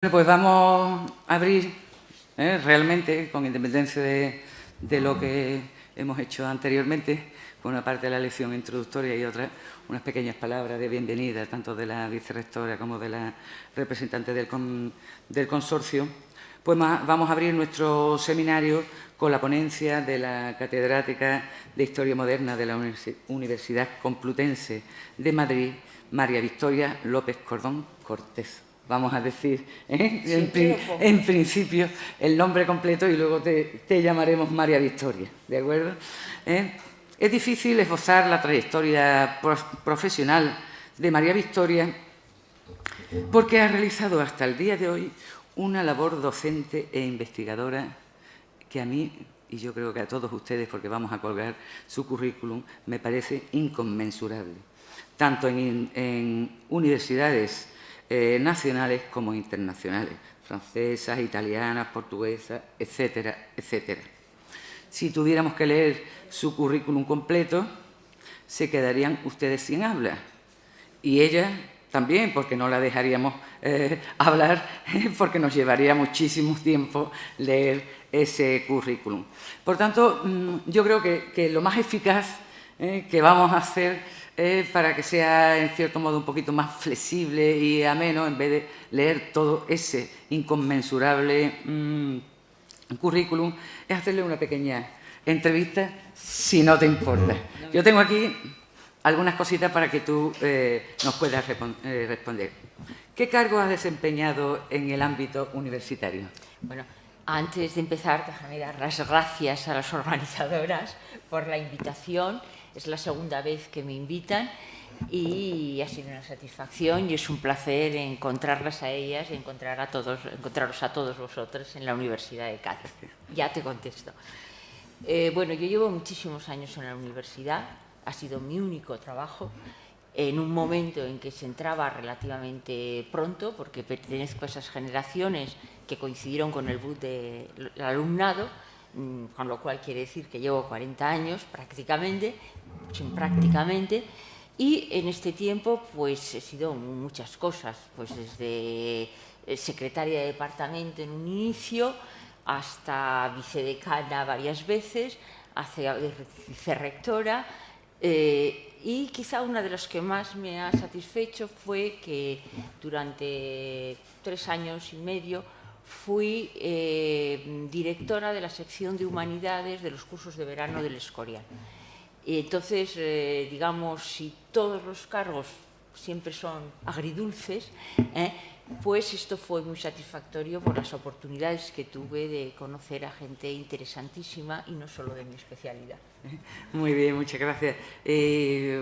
Bueno, pues vamos a abrir realmente, con independencia de lo que hemos hecho anteriormente, con una parte de la lección introductoria y otra, unas pequeñas palabras de bienvenida, tanto de la vicerrectora como de la representante del consorcio, pues vamos a abrir nuestro seminario con la ponencia de la catedrática de Historia Moderna de la Universidad Complutense de Madrid, María Victoria López Cordón Cortés. Vamos a decir en principio el nombre completo y luego te llamaremos María Victoria, ¿de acuerdo? Es difícil esbozar la trayectoria profesional de María Victoria porque ha realizado hasta el día de hoy una labor docente e investigadora que a mí, y yo creo que a todos ustedes, porque vamos a colgar su currículum, me parece inconmensurable, tanto en universidades nacionales como internacionales, francesas, italianas, portuguesas, etcétera, etcétera. Si tuviéramos que leer su currículum completo, se quedarían ustedes sin habla. Y ella también, porque no la dejaríamos hablar, porque nos llevaría muchísimo tiempo leer ese currículum. Por tanto, yo creo que lo más eficaz que vamos a hacer para que sea, en cierto modo, un poquito más flexible y ameno, en vez de leer todo ese inconmensurable currículum, es hacerle una pequeña entrevista, si no te importa. Yo tengo aquí algunas cositas para que tú nos puedas responder. ¿Qué cargo has desempeñado en el ámbito universitario? Bueno, antes de empezar, déjame dar las gracias a las organizadoras por la invitación. Es la segunda vez que me invitan y ha sido una satisfacción y es un placer encontrarlas a ellas y encontraros a todos vosotros en la Universidad de Cádiz. Ya te contesto. Bueno, yo llevo muchísimos años en la universidad, ha sido mi único trabajo, en un momento en que se entraba relativamente pronto, porque pertenezco a esas generaciones que coincidieron con el boom del alumnado, con lo cual quiere decir que llevo 40 años prácticamente, y en este tiempo pues he sido muchas cosas, pues desde secretaria de departamento en un inicio, hasta vicedecana varias veces, hasta vicerrectora, y quizá una de las que más me ha satisfecho fue que durante 3 años y medio fui directora de la sección de Humanidades de los cursos de verano del Escorial. Y entonces, digamos, si todos los cargos siempre son agridulces, pues esto fue muy satisfactorio por las oportunidades que tuve de conocer a gente interesantísima y no solo de mi especialidad. Muy bien, muchas gracias.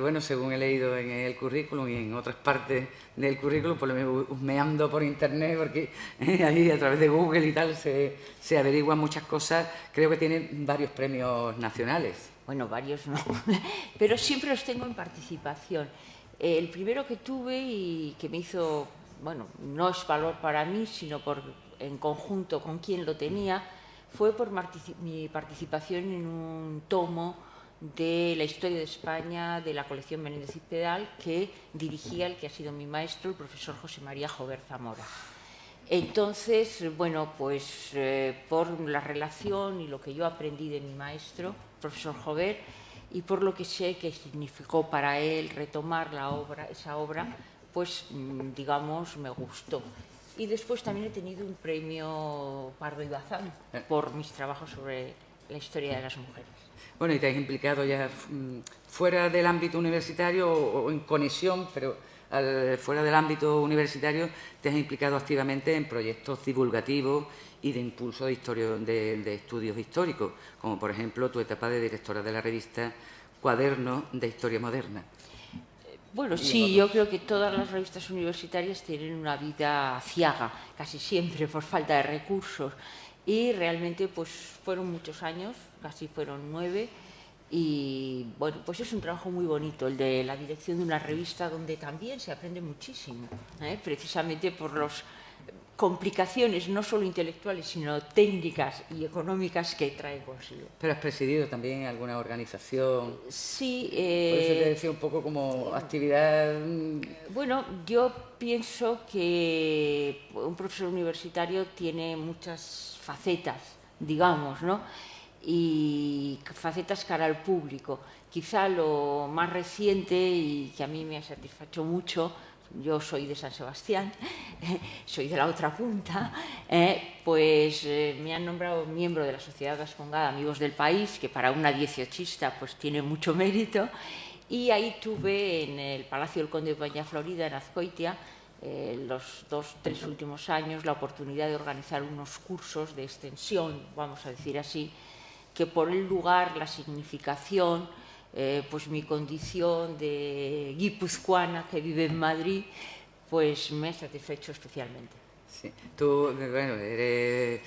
Bueno, según he leído en el currículum y en otras partes del currículum, pues me ando por internet porque ahí a través de Google y tal se averiguan muchas cosas. Creo que tiene varios premios nacionales. Bueno, varios no, pero siempre los tengo en participación. El primero que tuve y que me hizo, bueno, no es valor para mí, sino en conjunto con quien lo tenía, fue por mi participación en un tomo de la historia de España de la colección Menéndez y Pidal que dirigía el que ha sido mi maestro, el profesor José María Jover Zamora. Entonces, bueno, pues por la relación y lo que yo aprendí de mi maestro, profesor Jover, y por lo que sé que significó para él retomar esa obra, pues digamos, me gustó. Y después también he tenido un premio Pardo y Bazán por mis trabajos sobre la historia de las mujeres. Bueno, y te has implicado ya fuera del ámbito universitario o en conexión, pero fuera del ámbito universitario te has implicado activamente en proyectos divulgativos y de impulso de estudios históricos, como por ejemplo tu etapa de directora de la revista Cuaderno de Historia Moderna. Bueno, sí, yo creo que todas las revistas universitarias tienen una vida aciaga, casi siempre por falta de recursos, y realmente pues fueron muchos años, casi fueron 9, y bueno, pues es un trabajo muy bonito el de la dirección de una revista donde también se aprende muchísimo, precisamente por los complicaciones no solo intelectuales, sino técnicas y económicas que trae consigo. Pero has presidido también alguna organización. Sí. Por eso te decía un poco como actividad. Bueno, yo pienso que un profesor universitario tiene muchas facetas, digamos, ¿no? Y facetas cara al público. Quizá lo más reciente y que a mí me ha satisfecho mucho, yo soy de San Sebastián, soy de la otra punta, pues me han nombrado miembro de la Sociedad Vascongada Amigos del País, que para una 18ista pues tiene mucho mérito, y ahí tuve en el Palacio del Conde de Peña Florida, en Azcoitia, los 2-3 últimos años, la oportunidad de organizar unos cursos de extensión, vamos a decir así, que por el lugar, la significación, pues mi condición de guipuzcoana que vive en Madrid, pues me ha satisfecho especialmente. Sí. Tú, bueno, eres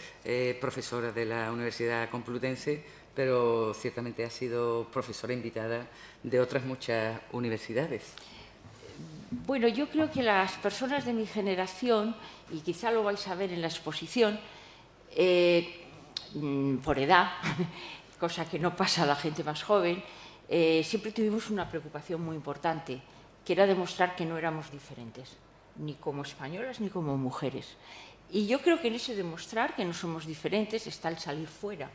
profesora de la Universidad Complutense, pero ciertamente has sido profesora invitada de otras muchas universidades. Bueno, yo creo que las personas de mi generación, y quizá lo vais a ver en la exposición, por edad, cosa que no pasa a la gente más joven, siempre tuvimos una preocupación muy importante, que era demostrar que no éramos diferentes, ni como españolas ni como mujeres. Y yo creo que en ese demostrar que no somos diferentes está el salir fuera.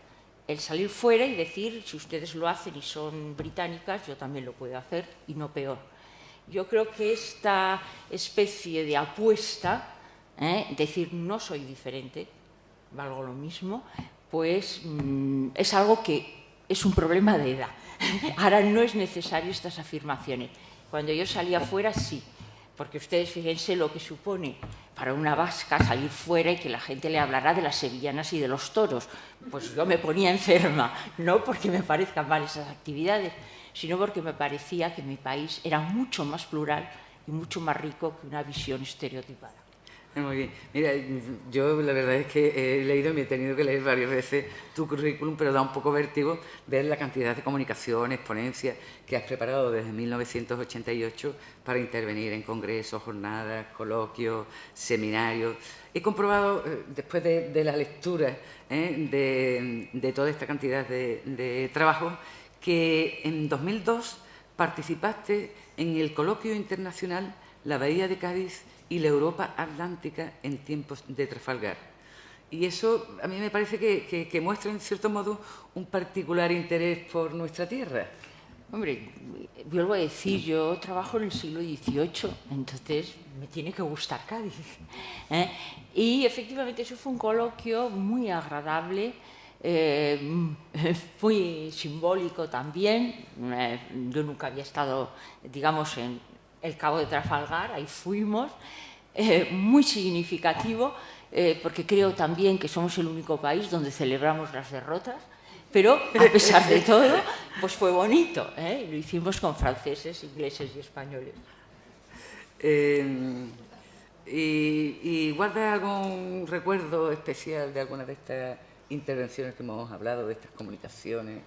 El salir fuera y decir, si ustedes lo hacen y son británicas, yo también lo puedo hacer y no peor. Yo creo que esta especie de apuesta, decir no soy diferente, valgo lo mismo, pues es algo que es un problema de edad. Ahora no es necesario estas afirmaciones. Cuando yo salía fuera, sí, porque ustedes fíjense lo que supone para una vasca salir fuera y que la gente le hablará de las sevillanas y de los toros. Pues yo me ponía enferma, no porque me parezcan mal esas actividades, sino porque me parecía que mi país era mucho más plural y mucho más rico que una visión estereotipada. Muy bien. Mira, yo la verdad es que he leído y me he tenido que leer varias veces tu currículum, pero da un poco vértigo ver la cantidad de comunicaciones, ponencias que has preparado desde 1988 para intervenir en congresos, jornadas, coloquios, seminarios. He comprobado, después de la lectura de toda esta cantidad de trabajos, que en 2002 participaste en el coloquio internacional La Bahía de Cádiz y la Europa Atlántica en tiempos de Trafalgar. Y eso a mí me parece que muestra, en cierto modo, un particular interés por nuestra tierra. Hombre, vuelvo a decir, yo trabajo en el siglo XVIII, entonces me tiene que gustar Cádiz. Y efectivamente eso fue un coloquio muy agradable, muy simbólico también. Yo nunca había estado, digamos, en el Cabo de Trafalgar, ahí fuimos, muy significativo, porque creo también que somos el único país donde celebramos las derrotas, pero a pesar de todo, pues fue bonito, lo hicimos con franceses, ingleses y españoles. ¿Y guardas algún recuerdo especial de alguna de estas intervenciones que hemos hablado, de estas comunicaciones?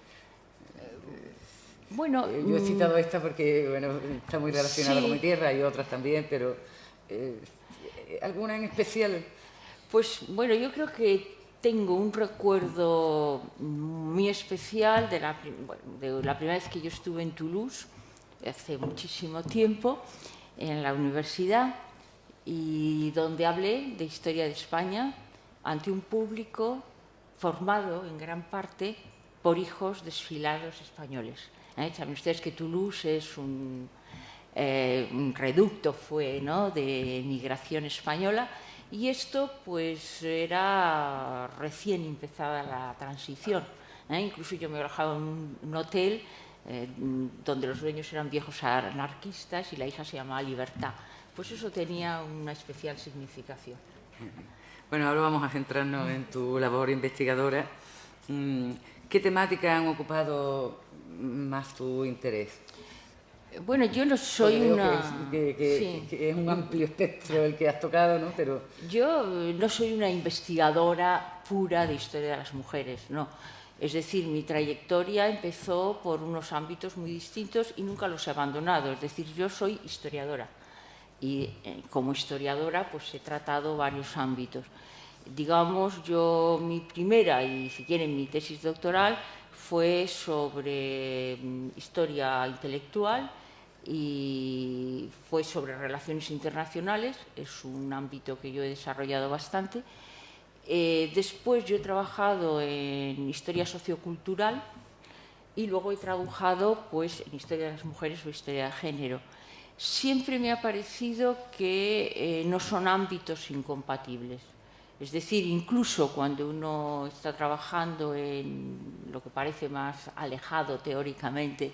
Bueno, yo he citado esta porque bueno, está muy relacionada con mi tierra y otras también, pero ¿alguna en especial? Pues bueno, yo creo que tengo un recuerdo muy especial de la primera vez que yo estuve en Toulouse, hace muchísimo tiempo, en la universidad, y donde hablé de historia de España ante un público formado en gran parte por hijos desfilados españoles. Saben ustedes que Toulouse es un reducto, ¿no?, de migración española, y esto pues era recién empezada la transición. Incluso yo me alojaba en un hotel donde los dueños eran viejos anarquistas y la hija se llamaba Libertad. Pues eso tenía una especial significación. Bueno, ahora vamos a centrarnos en tu labor investigadora. ¿Qué temáticas han ocupado más tu interés? Bueno, yo no soy una... Que es un amplio espectro el que has tocado, ¿no? Pero... Yo no soy una investigadora pura de historia de las mujeres, no. Es decir, mi trayectoria empezó por unos ámbitos muy distintos y nunca los he abandonado. Es decir, yo soy historiadora. y como historiadora pues he tratado varios ámbitos. Digamos, mi primera y si quieren mi tesis doctoral fue sobre historia intelectual y fue sobre relaciones internacionales, es un ámbito que yo he desarrollado bastante. Después yo he trabajado en historia sociocultural y luego he trabajado pues, en historia de las mujeres o historia de género. Siempre me ha parecido que no son ámbitos incompatibles. Es decir, incluso cuando uno está trabajando en lo que parece más alejado teóricamente,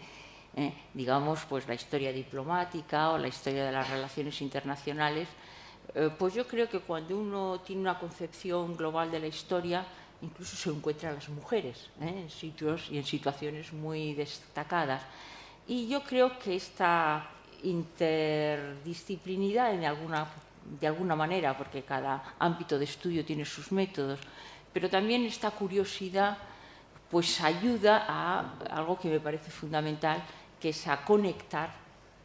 digamos, pues la historia diplomática o la historia de las relaciones internacionales, pues yo creo que cuando uno tiene una concepción global de la historia, incluso se encuentra a las mujeres en sitios y en situaciones muy destacadas. Y yo creo que esta interdisciplinidad de alguna manera, porque cada ámbito de estudio tiene sus métodos, pero también esta curiosidad pues ayuda a algo que me parece fundamental, que es a conectar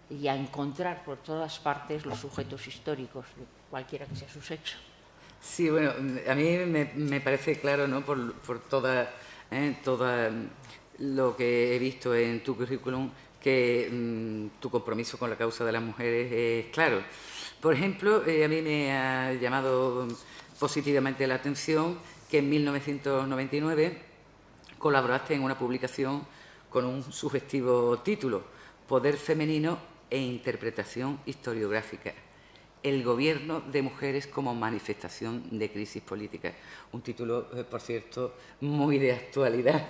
y a encontrar por todas partes los sujetos históricos, de cualquiera que sea su sexo. Sí, bueno, a mí me parece claro, ¿no? Por toda lo que he visto en tu currículum, que tu compromiso con la causa de las mujeres es claro. Por ejemplo, a mí me ha llamado positivamente la atención que en 1999 colaboraste en una publicación con un sugestivo título, Poder femenino e interpretación historiográfica. El gobierno de mujeres como manifestación de crisis política. Un título, por cierto, muy de actualidad,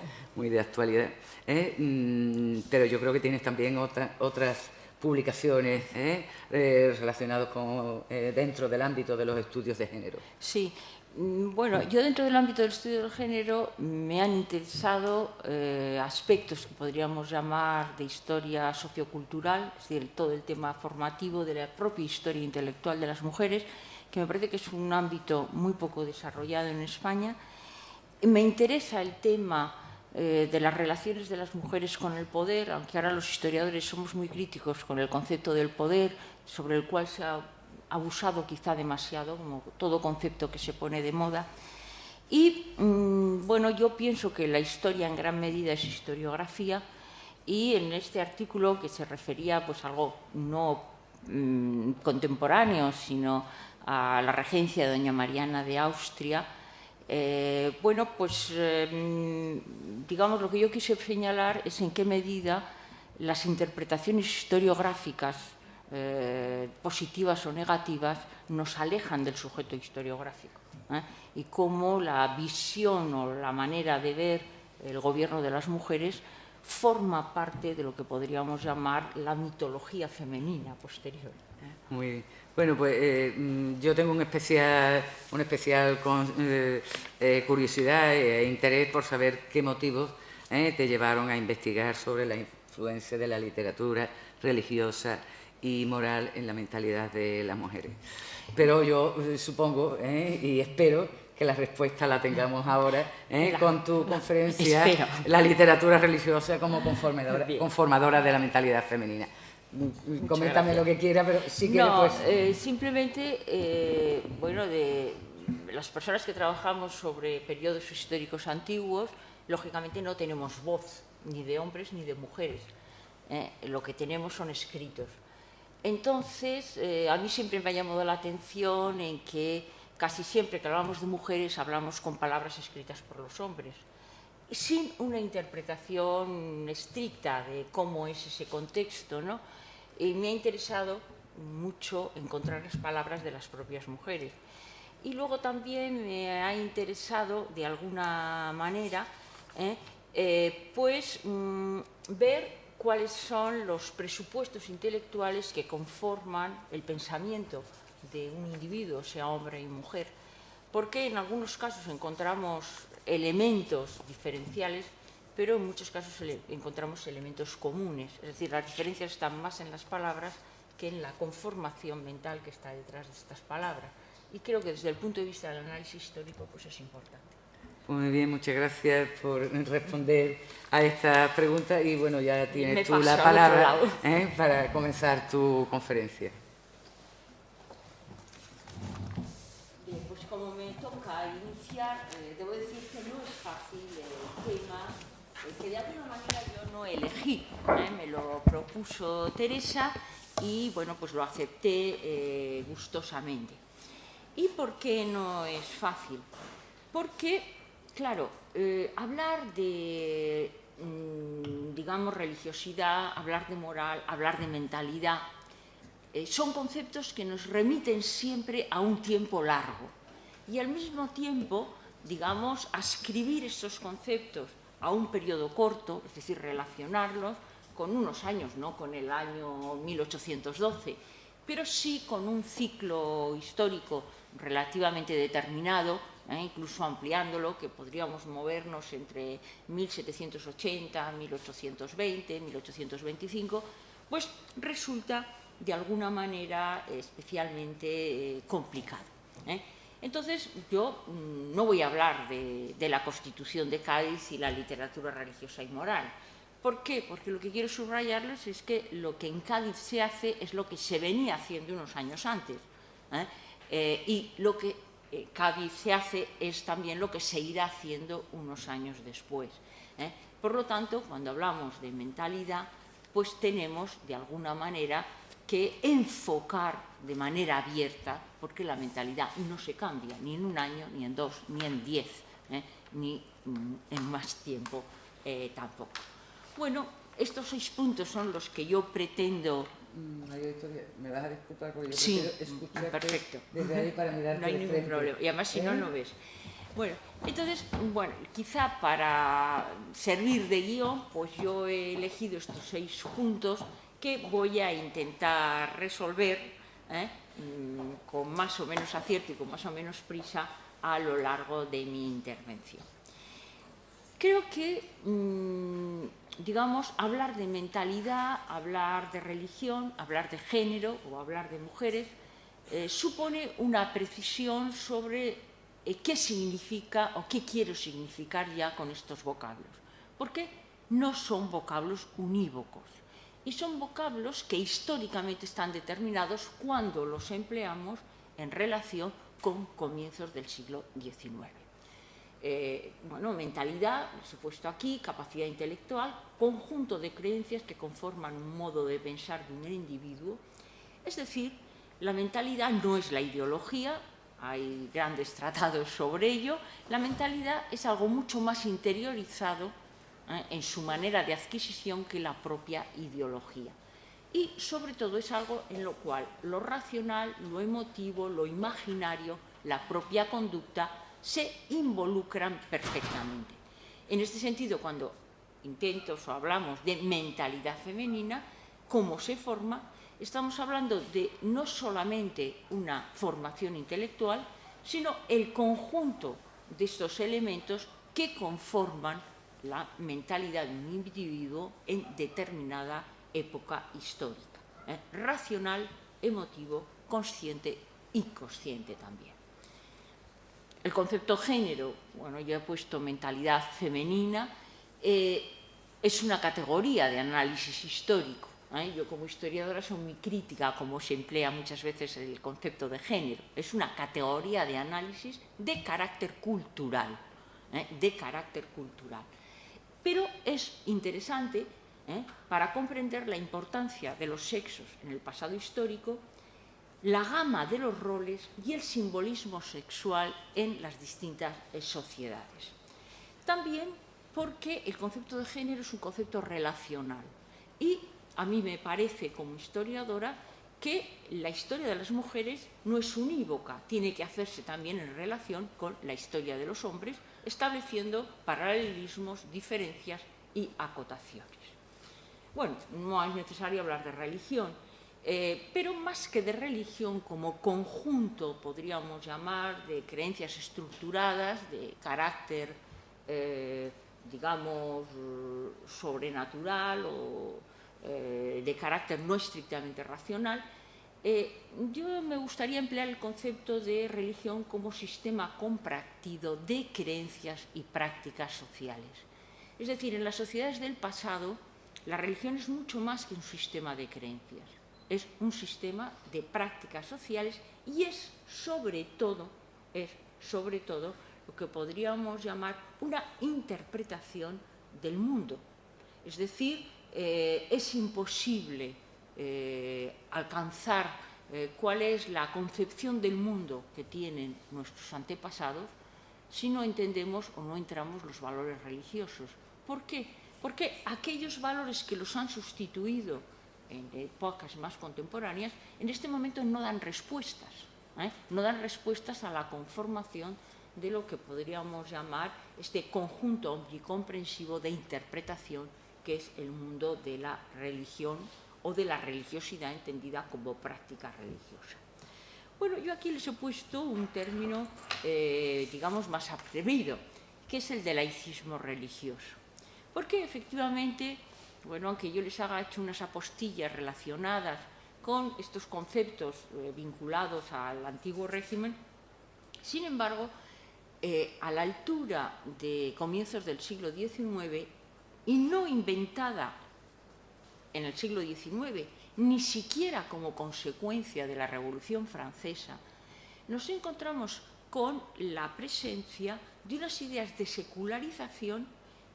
pero yo creo que tienes también otras publicaciones relacionadas con dentro del ámbito de los estudios de género. Sí. Bueno, yo dentro del ámbito del estudio del género me han interesado aspectos que podríamos llamar de historia sociocultural, es decir, todo el tema formativo de la propia historia intelectual de las mujeres, que me parece que es un ámbito muy poco desarrollado en España. Me interesa el tema de las relaciones de las mujeres con el poder, aunque ahora los historiadores somos muy críticos con el concepto del poder, sobre el cual se ha abusado quizá demasiado, como todo concepto que se pone de moda. Y, bueno, yo pienso que la historia en gran medida es historiografía y en este artículo que se refería pues, a algo no contemporáneo, sino a la regencia de doña Mariana de Austria, bueno, pues digamos lo que yo quise señalar es en qué medida las interpretaciones historiográficas positivas o negativas nos alejan del sujeto historiográfico y cómo la visión o la manera de ver el gobierno de las mujeres forma parte de lo que podríamos llamar la mitología femenina posterior. Muy bien. Bueno, pues yo tengo una especial curiosidad e interés por saber qué motivos te llevaron a investigar sobre la influencia de la literatura religiosa y moral en la mentalidad de las mujeres. Pero yo supongo y espero que la respuesta la tengamos ahora con tu conferencia, La literatura religiosa como conformadora de la mentalidad femenina. Coméntame lo que quiera, pero si quieres, pues... simplemente, bueno, de las personas que trabajamos sobre periodos históricos antiguos, lógicamente no tenemos voz, ni de hombres ni de mujeres. Lo que tenemos son escritos. Entonces, a mí siempre me ha llamado la atención en que casi siempre que hablamos de mujeres hablamos con palabras escritas por los hombres, sin una interpretación estricta de cómo es ese contexto, ¿no? Y me ha interesado mucho encontrar las palabras de las propias mujeres. Y luego también me ha interesado, de alguna manera, pues ver cuáles son los presupuestos intelectuales que conforman el pensamiento de un individuo, sea hombre y mujer, porque en algunos casos encontramos elementos diferenciales, pero en muchos casos encontramos elementos comunes, es decir, las diferencias están más en las palabras que en la conformación mental que está detrás de estas palabras. Y creo que desde el punto de vista del análisis histórico pues es importante. Muy bien, muchas gracias por responder a estas preguntas y bueno, ya tienes tú la palabra para comenzar tu conferencia. toca iniciar, debo decir que no es fácil el tema, que de alguna manera yo no elegí, me lo propuso Teresa y bueno, pues lo acepté gustosamente. ¿Y por qué no es fácil? Porque, claro, hablar de, digamos, religiosidad, hablar de moral, hablar de mentalidad, son conceptos que nos remiten siempre a un tiempo largo. Y al mismo tiempo, digamos, ascribir estos conceptos a un periodo corto, es decir, relacionarlos con unos años, no con el año 1812, pero sí con un ciclo histórico relativamente determinado, incluso ampliándolo, que podríamos movernos entre 1780, 1820, 1825, pues resulta de alguna manera especialmente complicado. Entonces, yo no voy a hablar de la Constitución de Cádiz y la literatura religiosa y moral. ¿Por qué? Porque lo que quiero subrayarles es que lo que en Cádiz se hace es lo que se venía haciendo unos años antes. Y lo que Cádiz se hace es también lo que se irá haciendo unos años después. Por lo tanto, cuando hablamos de mentalidad, pues tenemos, de alguna manera, que enfocar de manera abierta, porque la mentalidad no se cambia ni en un año, ni en 2, ni en 10, ni en más tiempo tampoco. Bueno, estos 6 puntos son los que yo pretendo... María Victoria, me vas a disculpar porque yo sí, prefiero escucharte perfecto. desde ahí para mirarte no hay de ningún frente. problema, y además si no, no ves. Bueno, entonces, bueno, quizá para servir de guión, pues yo he elegido estos 6 puntos que voy a intentar resolver con más o menos acierto y con más o menos prisa a lo largo de mi intervención. Creo que, digamos, hablar de mentalidad, hablar de religión, hablar de género o hablar de mujeres supone una precisión sobre qué significa o qué quiero significar ya con estos vocablos. Porque no son vocablos unívocos y son vocablos que históricamente están determinados cuando los empleamos en relación con comienzos del siglo XIX. Bueno, mentalidad, les he puesto aquí, capacidad intelectual, conjunto de creencias que conforman un modo de pensar de un individuo. Es decir, la mentalidad no es la ideología, hay grandes tratados sobre ello, la mentalidad es algo mucho más interiorizado en su manera de adquisición que la propia ideología. Y sobre todo es algo en lo cual lo racional, lo emotivo, lo imaginario, la propia conducta se involucran perfectamente. En este sentido, cuando hablamos de mentalidad femenina, cómo se forma, estamos hablando de no solamente una formación intelectual, sino el conjunto de estos elementos que conforman la mentalidad de un individuo en determinada época histórica. Racional, emotivo, consciente y inconsciente también. El concepto género, bueno, yo he puesto mentalidad femenina, es una categoría de análisis histórico. Yo como historiadora soy muy crítica como se emplea muchas veces el concepto de género. Es una categoría de análisis de carácter cultural, Pero es interesante para comprender la importancia de los sexos en el pasado histórico, la gama de los roles y el simbolismo sexual en las distintas sociedades. También porque el concepto de género es un concepto relacional y a mí me parece como historiadora que la historia de las mujeres no es unívoca, tiene que hacerse también en relación con la historia de los hombres, estableciendo paralelismos, diferencias y acotaciones. Bueno, no es necesario hablar de religión, pero más que de religión como conjunto, podríamos llamar, de creencias estructuradas, de carácter, digamos, sobrenatural o de carácter no estrictamente racional, yo me gustaría emplear el concepto de religión como sistema compartido de creencias y prácticas sociales. Es decir, en las sociedades del pasado, la religión es mucho más que un sistema de creencias. Es un sistema de prácticas sociales y es, sobre sobre todo, lo que podríamos llamar una interpretación del mundo. Es decir, es imposible alcanzar cuál es la concepción del mundo que tienen nuestros antepasados si no entendemos o no entramos los valores religiosos. ¿Por qué? Porque aquellos valores que los han sustituido en épocas más contemporáneas, en este momento no dan respuestas, no dan respuestas a la conformación de lo que podríamos llamar este conjunto omnicomprensivo de interpretación que es el mundo de la religión o de la religiosidad entendida como práctica religiosa. Bueno, yo aquí les he puesto un término, digamos, más atrevido, que es el de laicismo religioso. Porque efectivamente, bueno, aunque yo les haga hecho unas apostillas relacionadas con estos conceptos vinculados al antiguo régimen, sin embargo, a la altura de comienzos del siglo XIX, y no inventada en el siglo XIX, ni siquiera como consecuencia de la Revolución Francesa, nos encontramos con la presencia de unas ideas de secularización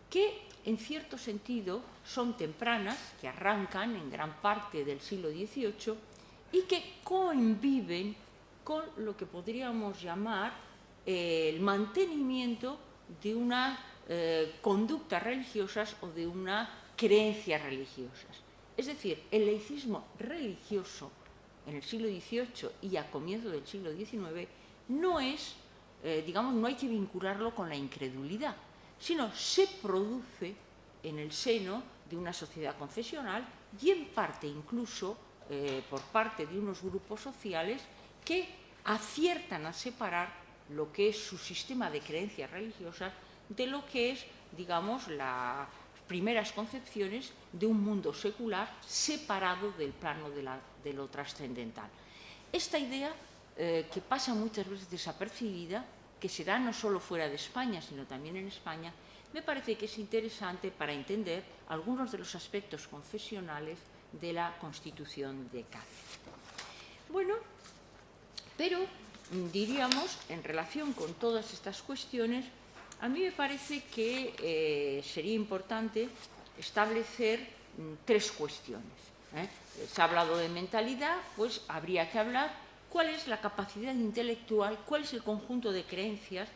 que, en cierto sentido, son tempranas, que arrancan en gran parte del siglo XVIII y que conviven con lo que podríamos llamar el mantenimiento de unas conductas religiosas o de unas creencias religiosas. Es decir, el laicismo religioso en el siglo XVIII y a comienzos del siglo XIX no es, digamos, no hay que vincularlo con la incredulidad, sino se produce en el seno de una sociedad confesional y en parte incluso por parte de unos grupos sociales que aciertan a separar lo que es su sistema de creencias religiosas de lo que es, digamos, las primeras concepciones de un mundo secular separado del plano de lo trascendental. Esta idea, que pasa muchas veces desapercibida, que se da no solo fuera de España, sino también en España, me parece que es interesante para entender algunos de los aspectos confesionales de la Constitución de Cádiz. Bueno, pero diríamos, en relación con todas estas cuestiones, a mí me parece que sería importante establecer tres cuestiones. Se ha hablado de mentalidad, pues habría que hablar cuál es la capacidad intelectual, cuál es el conjunto de creencias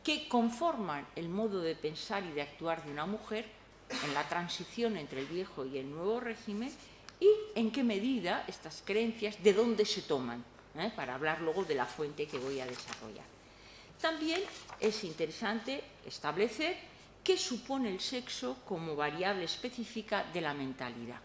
que conforman el modo de pensar y de actuar de una mujer en la transición entre el viejo y el nuevo régimen y en qué medida estas creencias, de dónde se toman, para hablar luego de la fuente que voy a desarrollar. También es interesante establecer qué supone el sexo como variable específica de la mentalidad.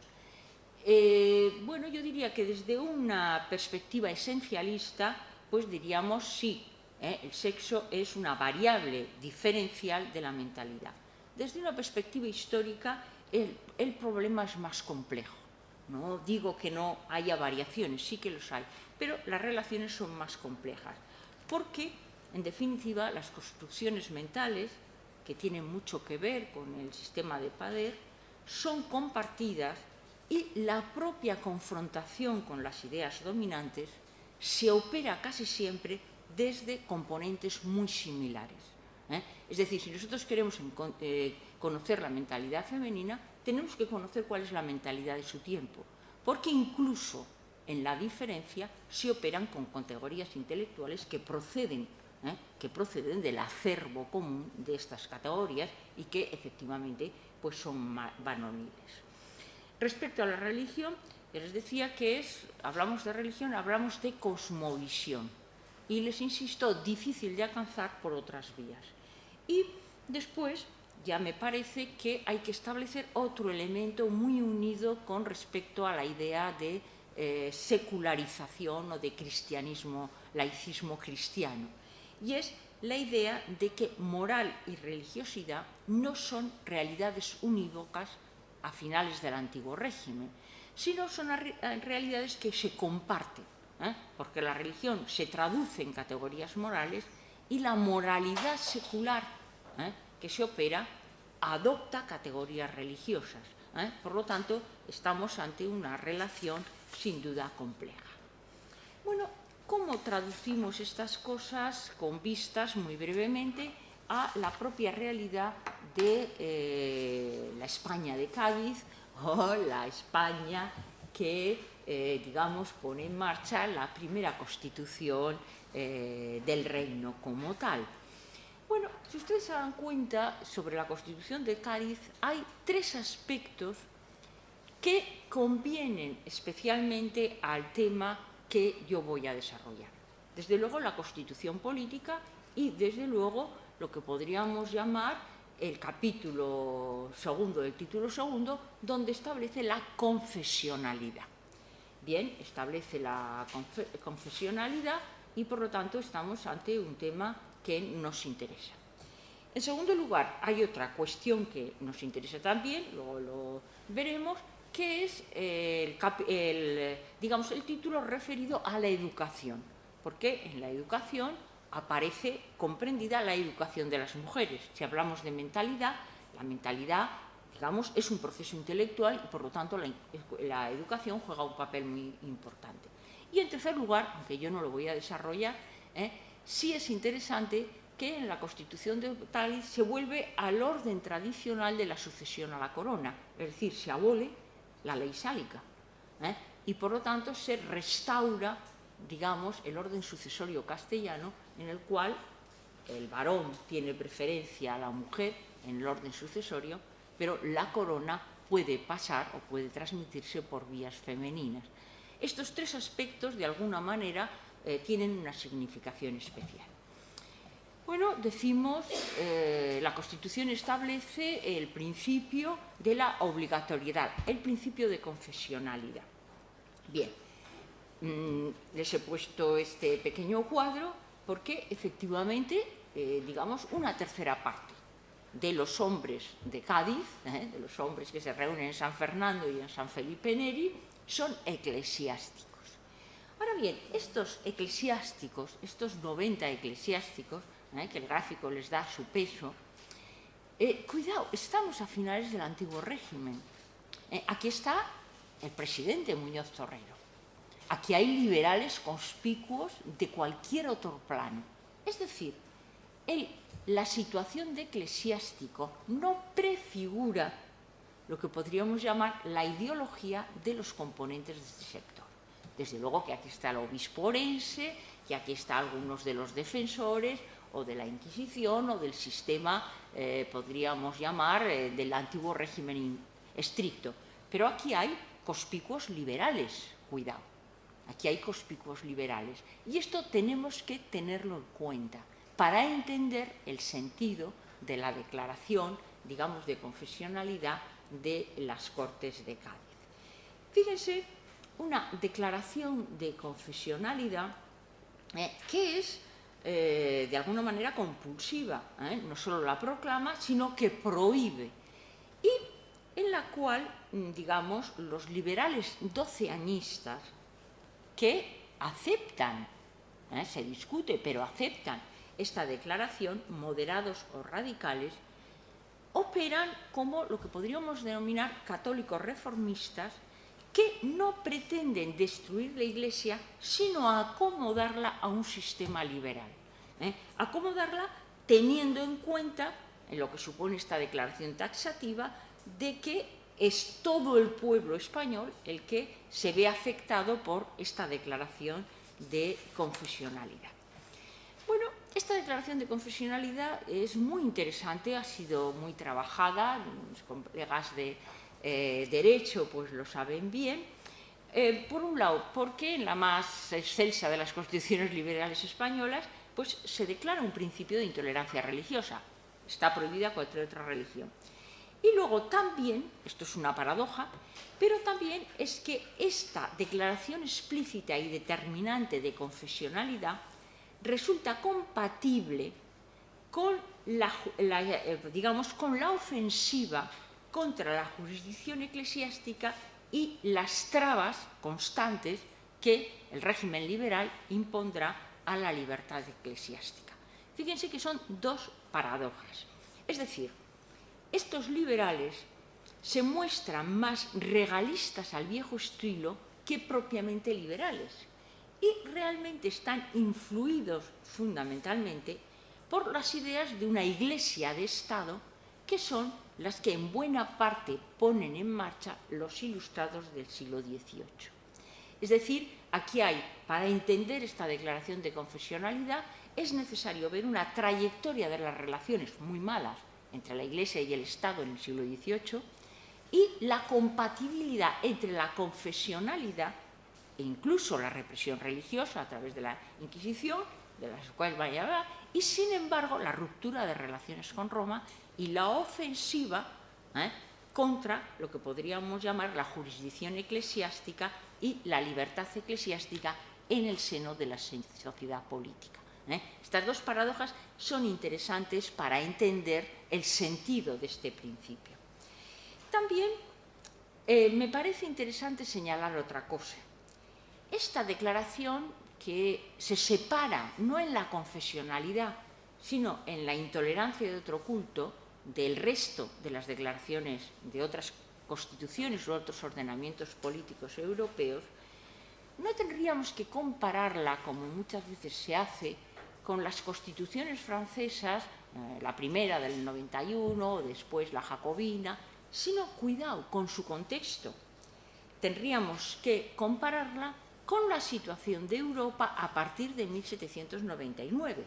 Bueno, yo diría que desde una perspectiva esencialista, pues diríamos sí, el sexo es una variable diferencial de la mentalidad. Desde una perspectiva histórica, el problema es más complejo. No digo que no haya variaciones, sí que los hay, pero las relaciones son más complejas, porque, en definitiva, las construcciones mentales, que tienen mucho que ver con el sistema de Pader, son compartidas y la propia confrontación con las ideas dominantes se opera casi siempre desde componentes muy similares. Es decir, si nosotros queremos conocer la mentalidad femenina, tenemos que conocer cuál es la mentalidad de su tiempo, porque incluso en la diferencia se operan con categorías intelectuales que proceden del acervo común de estas categorías y que efectivamente pues, son vanoniles. Respecto a la religión, les decía que hablamos de religión, hablamos de cosmovisión y les insisto, difícil de alcanzar por otras vías. Y después ya me parece que hay que establecer otro elemento muy unido con respecto a la idea de secularización o de cristianismo, laicismo cristiano, y es la idea de que moral y religiosidad no son realidades unívocas a finales del antiguo régimen, sino son realidades que se comparten, porque la religión se traduce en categorías morales y la moralidad secular que se opera adopta categorías religiosas. Por lo tanto, estamos ante una relación sin duda compleja. Bueno, ¿cómo traducimos estas cosas con vistas, muy brevemente, a la propia realidad de la España de Cádiz o la España que, digamos, pone en marcha la primera constitución del reino como tal? Bueno, si ustedes se dan cuenta, sobre la Constitución de Cádiz hay tres aspectos que convienen especialmente al tema que yo voy a desarrollar. Desde luego la Constitución política y, desde luego, lo que podríamos llamar el capítulo segundo del título segundo, donde establece la confesionalidad. Bien, establece la confesionalidad y, por lo tanto, estamos ante un tema que nos interesa. En segundo lugar, hay otra cuestión que nos interesa también, luego lo veremos, que es digamos, el título referido a la educación, porque en la educación aparece comprendida la educación de las mujeres. Si hablamos de mentalidad, la mentalidad, digamos, es un proceso intelectual y, por lo tanto, la educación juega un papel muy importante. Y, en tercer lugar, aunque yo no lo voy a desarrollar, sí es interesante que en la Constitución de Cádiz se vuelve al orden tradicional de la sucesión a la corona, es decir, se abole la ley sálica, y por lo tanto se restaura, digamos, el orden sucesorio castellano, en el cual el varón tiene preferencia a la mujer en el orden sucesorio, pero la corona puede pasar o puede transmitirse por vías femeninas. Estos tres aspectos, de alguna manera, tienen una significación especial. Bueno, decimos, la Constitución establece el principio de la obligatoriedad, el principio de confesionalidad. Bien, les he puesto este pequeño cuadro porque, efectivamente, digamos, una tercera parte de los hombres de Cádiz, de los hombres que se reúnen en San Fernando y en San Felipe Neri, son eclesiásticos. Ahora bien, estos eclesiásticos, estos 90 eclesiásticos, que el gráfico les da su peso, cuidado, estamos a finales del antiguo régimen. Aquí está el presidente Muñoz Torrero. Aquí hay liberales conspicuos de cualquier otro plano. Es decir, la situación de eclesiástico no prefigura lo que podríamos llamar la ideología de los componentes de este sector. Desde luego que aquí está el obispo orense, que aquí están algunos de los defensores o de la Inquisición o del sistema, podríamos llamar, del antiguo régimen estricto. Pero aquí hay conspicuos liberales, cuidado, aquí hay conspicuos liberales. Y esto tenemos que tenerlo en cuenta para entender el sentido de la declaración, digamos, de confesionalidad de las Cortes de Cádiz. Fíjense, una declaración de confesionalidad que es, de alguna manera, compulsiva, no solo la proclama, sino que prohíbe, y en la cual, digamos, los liberales doceañistas que aceptan, se discute, pero aceptan esta declaración, moderados o radicales, operan como lo que podríamos denominar católicos reformistas, que no pretenden destruir la Iglesia, sino acomodarla a un sistema liberal. Acomodarla teniendo en cuenta, en lo que supone esta declaración taxativa, de que es todo el pueblo español el que se ve afectado por esta declaración de confesionalidad. Bueno, esta declaración de confesionalidad es muy interesante, ha sido muy trabajada, los colegas de Derecho pues lo saben bien. Por un lado, porque en la más excelsa de las constituciones liberales españolas pues se declara un principio de intolerancia religiosa, está prohibida cualquier otra religión. Y luego también, esto es una paradoja, pero también es que esta declaración explícita y determinante de confesionalidad resulta compatible con digamos, con la ofensiva contra la jurisdicción eclesiástica y las trabas constantes que el régimen liberal impondrá a la libertad eclesiástica. Fíjense que son dos paradojas. Es decir, estos liberales se muestran más regalistas al viejo estilo que propiamente liberales. y realmente están influidos fundamentalmente por las ideas de una iglesia de Estado, que son las que en buena parte ponen en marcha los ilustrados del siglo XVIII. Es decir, aquí hay, para entender esta declaración de confesionalidad, es necesario ver una trayectoria de las relaciones muy malas entre la Iglesia y el Estado en el siglo XVIII y la compatibilidad entre la confesionalidad e incluso la represión religiosa a través de la Inquisición, de las cuales vaya a hablar, y sin embargo la ruptura de relaciones con Roma y la ofensiva contra lo que podríamos llamar la jurisdicción eclesiástica y la libertad eclesiástica en el seno de la sociedad política. Estas dos paradojas son interesantes para entender el sentido de este principio. También me parece interesante señalar otra cosa. Esta declaración, que se separa no en la confesionalidad, sino en la intolerancia de otro culto del resto de las declaraciones de otras constituciones u otros ordenamientos políticos europeos, no tendríamos que compararla, como muchas veces se hace, con las constituciones francesas, la primera del 91, después la jacobina, sino, cuidado, con su contexto. Tendríamos que compararla con la situación de Europa a partir de 1799,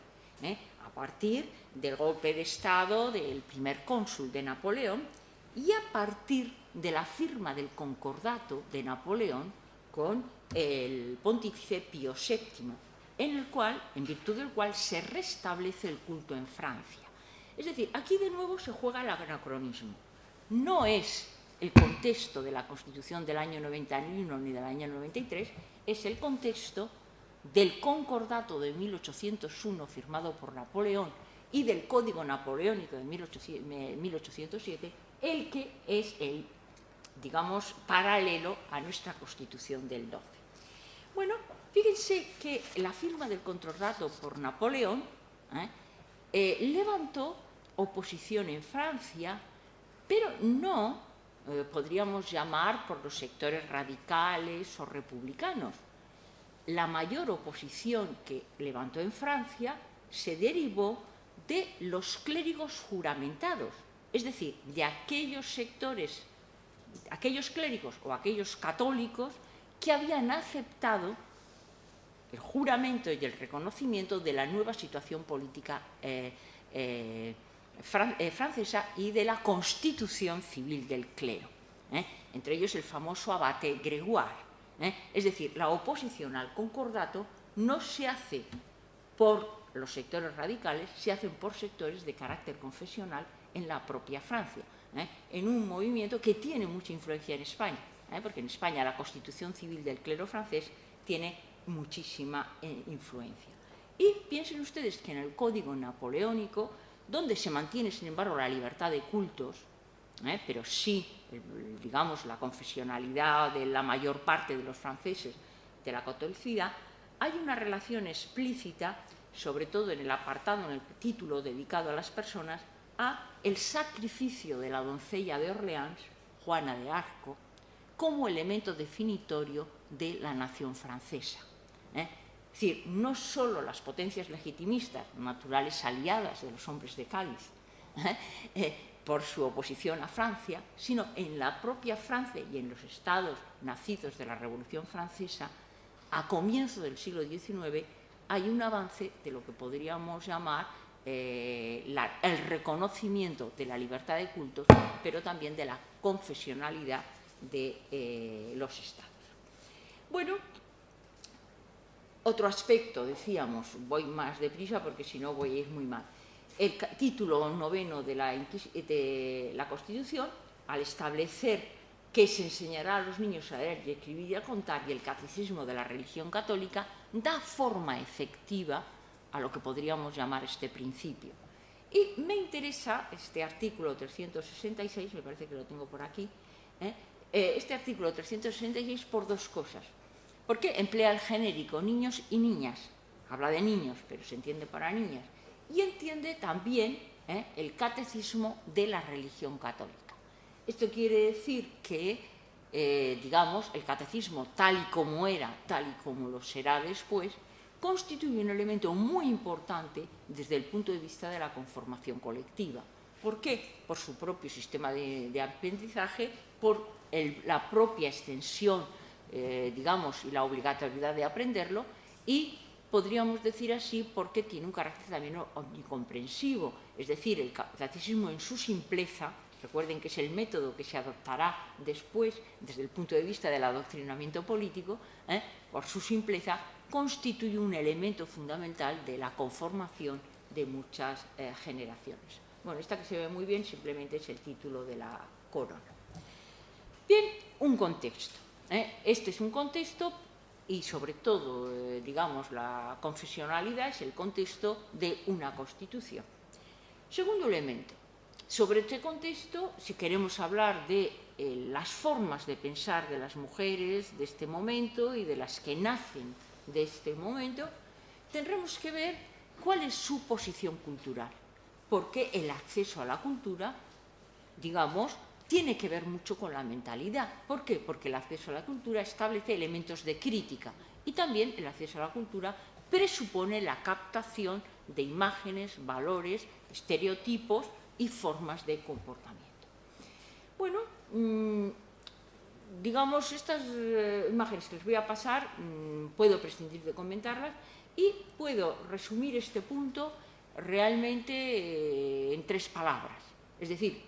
a partir del golpe de Estado del primer cónsul de Napoleón y a partir de la firma del concordato de Napoleón con el pontífice Pío VII, en virtud del cual se restablece el culto en Francia. Es decir, aquí de nuevo se juega el anacronismo. No es el contexto de la Constitución del año 91 ni del año 93, es el contexto del concordato de 1801 firmado por Napoleón y del Código Napoleónico de 1807, el que es el, digamos, paralelo a nuestra Constitución del 12. Bueno, fíjense que la firma del concordato por Napoleón levantó oposición en Francia, pero no podríamos llamar por los sectores radicales o republicanos. La mayor oposición que levantó en Francia se derivó de los clérigos juramentados, es decir, de aquellos sectores, aquellos clérigos o aquellos católicos que habían aceptado el juramento y el reconocimiento de la nueva situación política francesa y de la constitución civil del clero, entre ellos el famoso abate Gregoire. Es decir, la oposición al concordato no se hace por los sectores radicales, se hacen por sectores de carácter confesional en la propia Francia, en un movimiento que tiene mucha influencia en España, porque en España la constitución civil del clero francés tiene muchísima influencia. Y piensen ustedes que en el Código Napoleónico, donde se mantiene, sin embargo, la libertad de cultos, pero sí, digamos, la confesionalidad de la mayor parte de los franceses de la catolicidad, hay una relación explícita, sobre todo en el apartado, en el título dedicado a las personas, a el sacrificio de la doncella de Orleans, Juana de Arco, como elemento definitorio de la nación francesa. Es decir, no solo las potencias legitimistas, naturales aliadas de los hombres de Cádiz, por su oposición a Francia, sino en la propia Francia y en los estados nacidos de la Revolución Francesa, a comienzo del siglo XIX, hay un avance de lo que podríamos llamar el reconocimiento de la libertad de cultos, pero también de la confesionalidad de los estados. Bueno, otro aspecto, decíamos, voy más deprisa porque si no voy a ir muy mal. El título 9 de la Constitución, al establecer que se enseñará a los niños a leer y escribir y a contar, y el catecismo de la religión católica, da forma efectiva a lo que podríamos llamar este principio. Y me interesa este artículo 366, me parece que lo tengo por aquí, este artículo 366 por dos cosas. Porque emplea el genérico niños y niñas, habla de niños, pero se entiende para niñas, y entiende también el catecismo de la religión católica. Esto quiere decir que digamos, el catecismo tal y como era, tal y como lo será después, constituye un elemento muy importante desde el punto de vista de la conformación colectiva. ¿Por qué? Por su propio sistema de aprendizaje, por la propia extensión, digamos, y la obligatoriedad de aprenderlo, y podríamos decir así porque tiene un carácter también omnicomprensivo, es decir, el catecismo en su simpleza, recuerden que es el método que se adoptará después desde el punto de vista del adoctrinamiento político, por su simpleza, constituye un elemento fundamental de la conformación de muchas generaciones. Bueno, esta que se ve muy bien simplemente es el título de la corona. Bien, un contexto. Este es un contexto y sobre todo, digamos, la confesionalidad es el contexto de una constitución. Segundo elemento. Sobre este contexto, si queremos hablar de las formas de pensar de las mujeres de este momento y de las que nacen de este momento, tendremos que ver cuál es su posición cultural, porque el acceso a la cultura, digamos, tiene que ver mucho con la mentalidad. ¿Por qué? Porque el acceso a la cultura establece elementos de crítica y también el acceso a la cultura presupone la captación de imágenes, valores, estereotipos y formas de comportamiento. Bueno, digamos, estas imágenes que les voy a pasar, puedo prescindir de comentarlas y puedo resumir este punto realmente en 3 palabras. Es decir,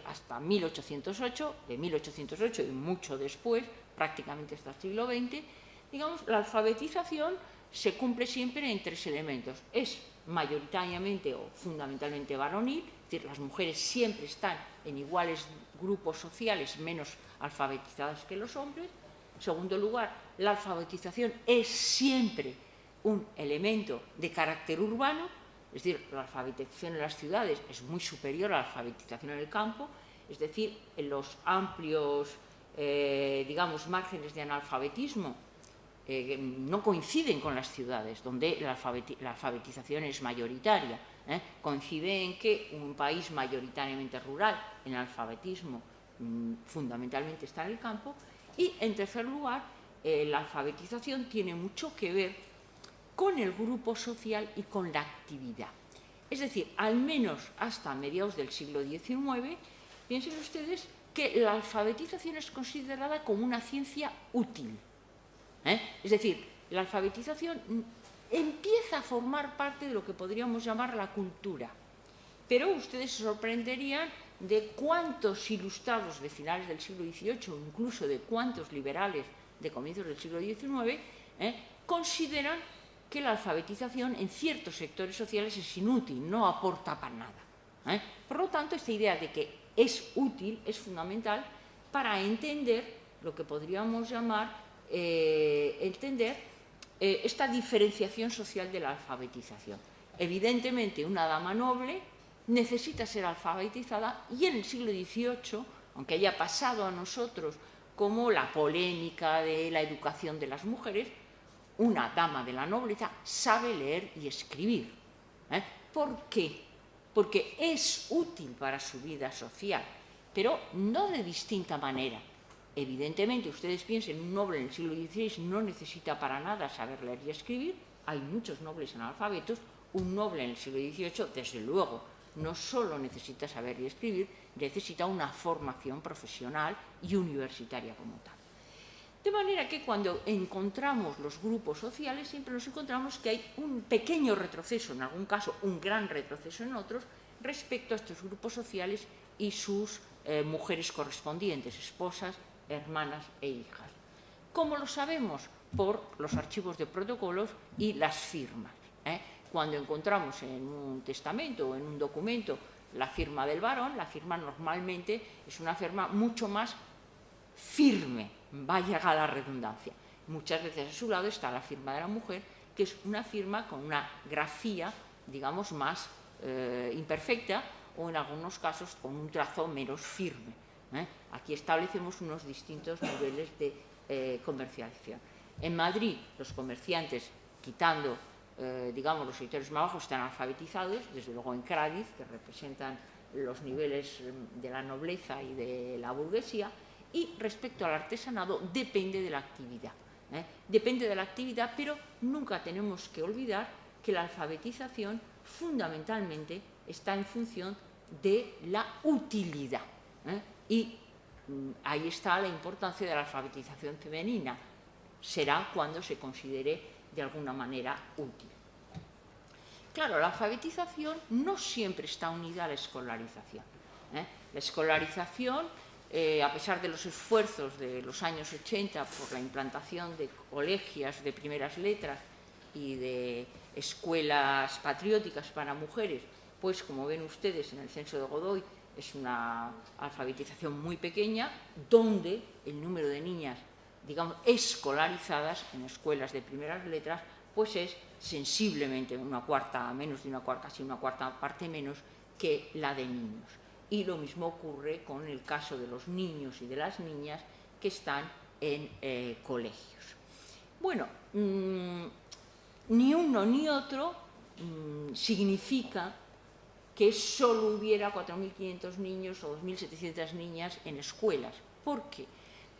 hasta 1808, de 1808 y mucho después, prácticamente hasta el siglo XX, digamos, la alfabetización se cumple siempre en 3 elementos. Es mayoritariamente o fundamentalmente varonil, es decir, las mujeres siempre están en iguales grupos sociales menos alfabetizadas que los hombres. En segundo lugar, la alfabetización es siempre un elemento de carácter urbano, es decir, la alfabetización en las ciudades es muy superior a la alfabetización en el campo, es decir, en los amplios, digamos, márgenes de analfabetismo no coinciden con las ciudades, donde la alfabetización es mayoritaria. Coincide en que un país mayoritariamente rural, en el alfabetismo fundamentalmente está en el campo, y en tercer lugar, la alfabetización tiene mucho que ver con el grupo social y con la actividad. Es decir, al menos hasta mediados del siglo XIX, piensen ustedes que la alfabetización es considerada como una ciencia útil. Es decir, la alfabetización empieza a formar parte de lo que podríamos llamar la cultura. Pero ustedes se sorprenderían de cuántos ilustrados de finales del siglo XVIII, incluso de cuántos liberales de comienzos del siglo XIX, consideran que la alfabetización en ciertos sectores sociales es inútil, no aporta para nada. Por lo tanto, esta idea de que es útil es fundamental para entender lo que podríamos llamar esta diferenciación social de la alfabetización. Evidentemente, una dama noble necesita ser alfabetizada y en el siglo XVIII, aunque haya pasado a nosotros como la polémica de la educación de las mujeres, una dama de la nobleza sabe leer y escribir. ¿Por qué? Porque es útil para su vida social, pero no de distinta manera. Evidentemente, ustedes piensen, un noble en el siglo XVI no necesita para nada saber leer y escribir, hay muchos nobles analfabetos, un noble en el siglo XVIII, desde luego, no solo necesita saber y escribir, necesita una formación profesional y universitaria como tal. De manera que cuando encontramos los grupos sociales, siempre nos encontramos que hay un pequeño retroceso, en algún caso un gran retroceso en otros, respecto a estos grupos sociales y sus mujeres correspondientes, esposas, hermanas e hijas. ¿Cómo lo sabemos? Por los archivos de protocolos y las firmas. Cuando encontramos en un testamento o en un documento la firma del varón, la firma normalmente es una firma mucho más firme, vaya a la redundancia. Muchas veces a su lado está la firma de la mujer, que es una firma con una grafía, digamos, más imperfecta o en algunos casos con un trazo menos firme. Aquí establecemos unos distintos niveles de comercialización. En Madrid, los comerciantes, quitando, digamos, los sectores más bajos, están alfabetizados, desde luego en Cádiz, que representan los niveles de la nobleza y de la burguesía, Y respecto al artesanado, depende de la actividad. Depende de la actividad, pero nunca tenemos que olvidar que la alfabetización fundamentalmente está en función de la utilidad. Y ahí está la importancia de la alfabetización femenina. Será cuando se considere de alguna manera útil. Claro, la alfabetización no siempre está unida a la escolarización. La escolarización, a pesar de los esfuerzos de los años 80 por la implantación de colegios de primeras letras y de escuelas patrióticas para mujeres, pues como ven ustedes en el censo de Godoy, es una alfabetización muy pequeña, donde el número de niñas, digamos, escolarizadas en escuelas de primeras letras, pues es sensiblemente una cuarta, menos de una cuarta, casi una cuarta parte menos que la de niños. Y lo mismo ocurre con el caso de los niños y de las niñas que están en colegios. Bueno, ni uno ni otro significa que solo hubiera 4.500 niños o 2.700 niñas en escuelas. ¿Por qué?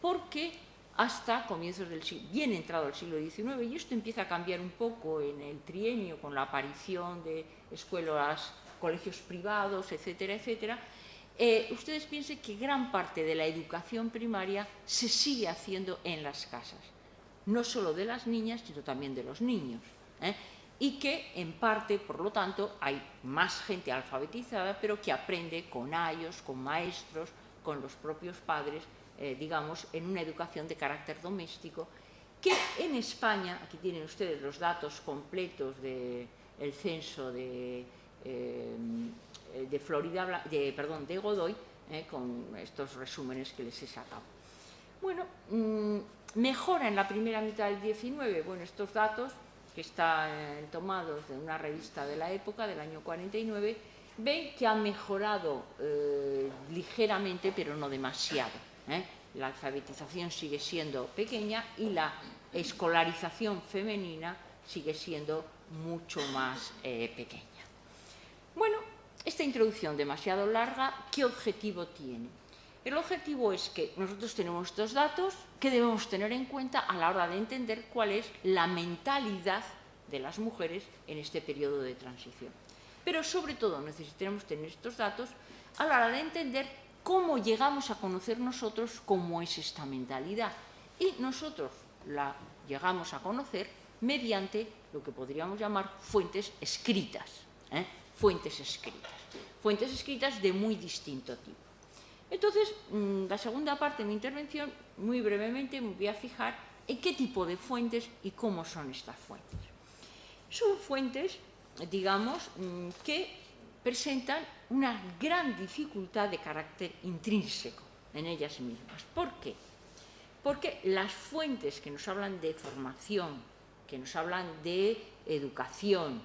Porque hasta comienzos del siglo, bien entrado el siglo XIX, y esto empieza a cambiar un poco en el trienio con la aparición de escuelas, colegios privados, etcétera, etcétera, ustedes piensen que gran parte de la educación primaria se sigue haciendo en las casas, no solo de las niñas, sino también de los niños, y que en parte, por lo tanto, hay más gente alfabetizada, pero que aprende con ayos, con maestros, con los propios padres, digamos, en una educación de carácter doméstico, que en España, aquí tienen ustedes los datos completos del censo de Godoy, con estos resúmenes que les he sacado. Bueno, mejora en la primera mitad del XIX, bueno, estos datos que están tomados de una revista de la época, del año 49, ven que ha mejorado ligeramente, pero no demasiado. La alfabetización sigue siendo pequeña y la escolarización femenina sigue siendo mucho más pequeña. Bueno, esta introducción demasiado larga, ¿qué objetivo tiene? El objetivo es que nosotros tenemos estos datos que debemos tener en cuenta a la hora de entender cuál es la mentalidad de las mujeres en este periodo de transición. Pero sobre todo necesitamos tener estos datos a la hora de entender cómo llegamos a conocer nosotros cómo es esta mentalidad. Y nosotros la llegamos a conocer mediante lo que podríamos llamar fuentes escritas. Fuentes escritas de muy distinto tipo. Entonces, la segunda parte de mi intervención, muy brevemente, me voy a fijar en qué tipo de fuentes y cómo son estas fuentes. Son fuentes, digamos, que presentan una gran dificultad de carácter intrínseco en ellas mismas. ¿Por qué? Porque las fuentes que nos hablan de formación, que nos hablan de educación,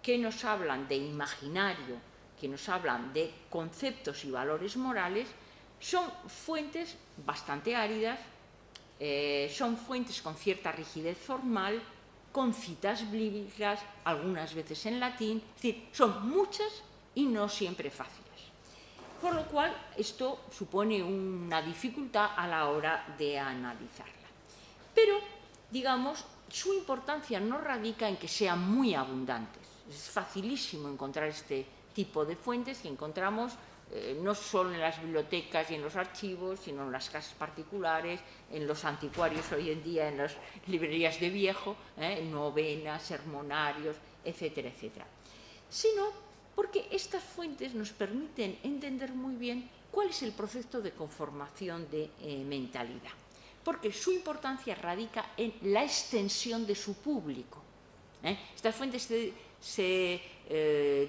que nos hablan de imaginario, que nos hablan de conceptos y valores morales, son fuentes bastante áridas, son fuentes con cierta rigidez formal, con citas bíblicas, algunas veces en latín, es decir, son muchas y no siempre fáciles. Por lo cual, esto supone una dificultad a la hora de analizarla. Pero, digamos, su importancia no radica en que sean muy abundantes. Es facilísimo encontrar este tipo de fuentes que encontramos no solo en las bibliotecas y en los archivos, sino en las casas particulares, en los anticuarios hoy en día, en las librerías de viejo, novenas, sermonarios, etcétera, etcétera. Sino porque estas fuentes nos permiten entender muy bien cuál es el proceso de conformación de mentalidad. Porque su importancia radica en la extensión de su público. Estas fuentes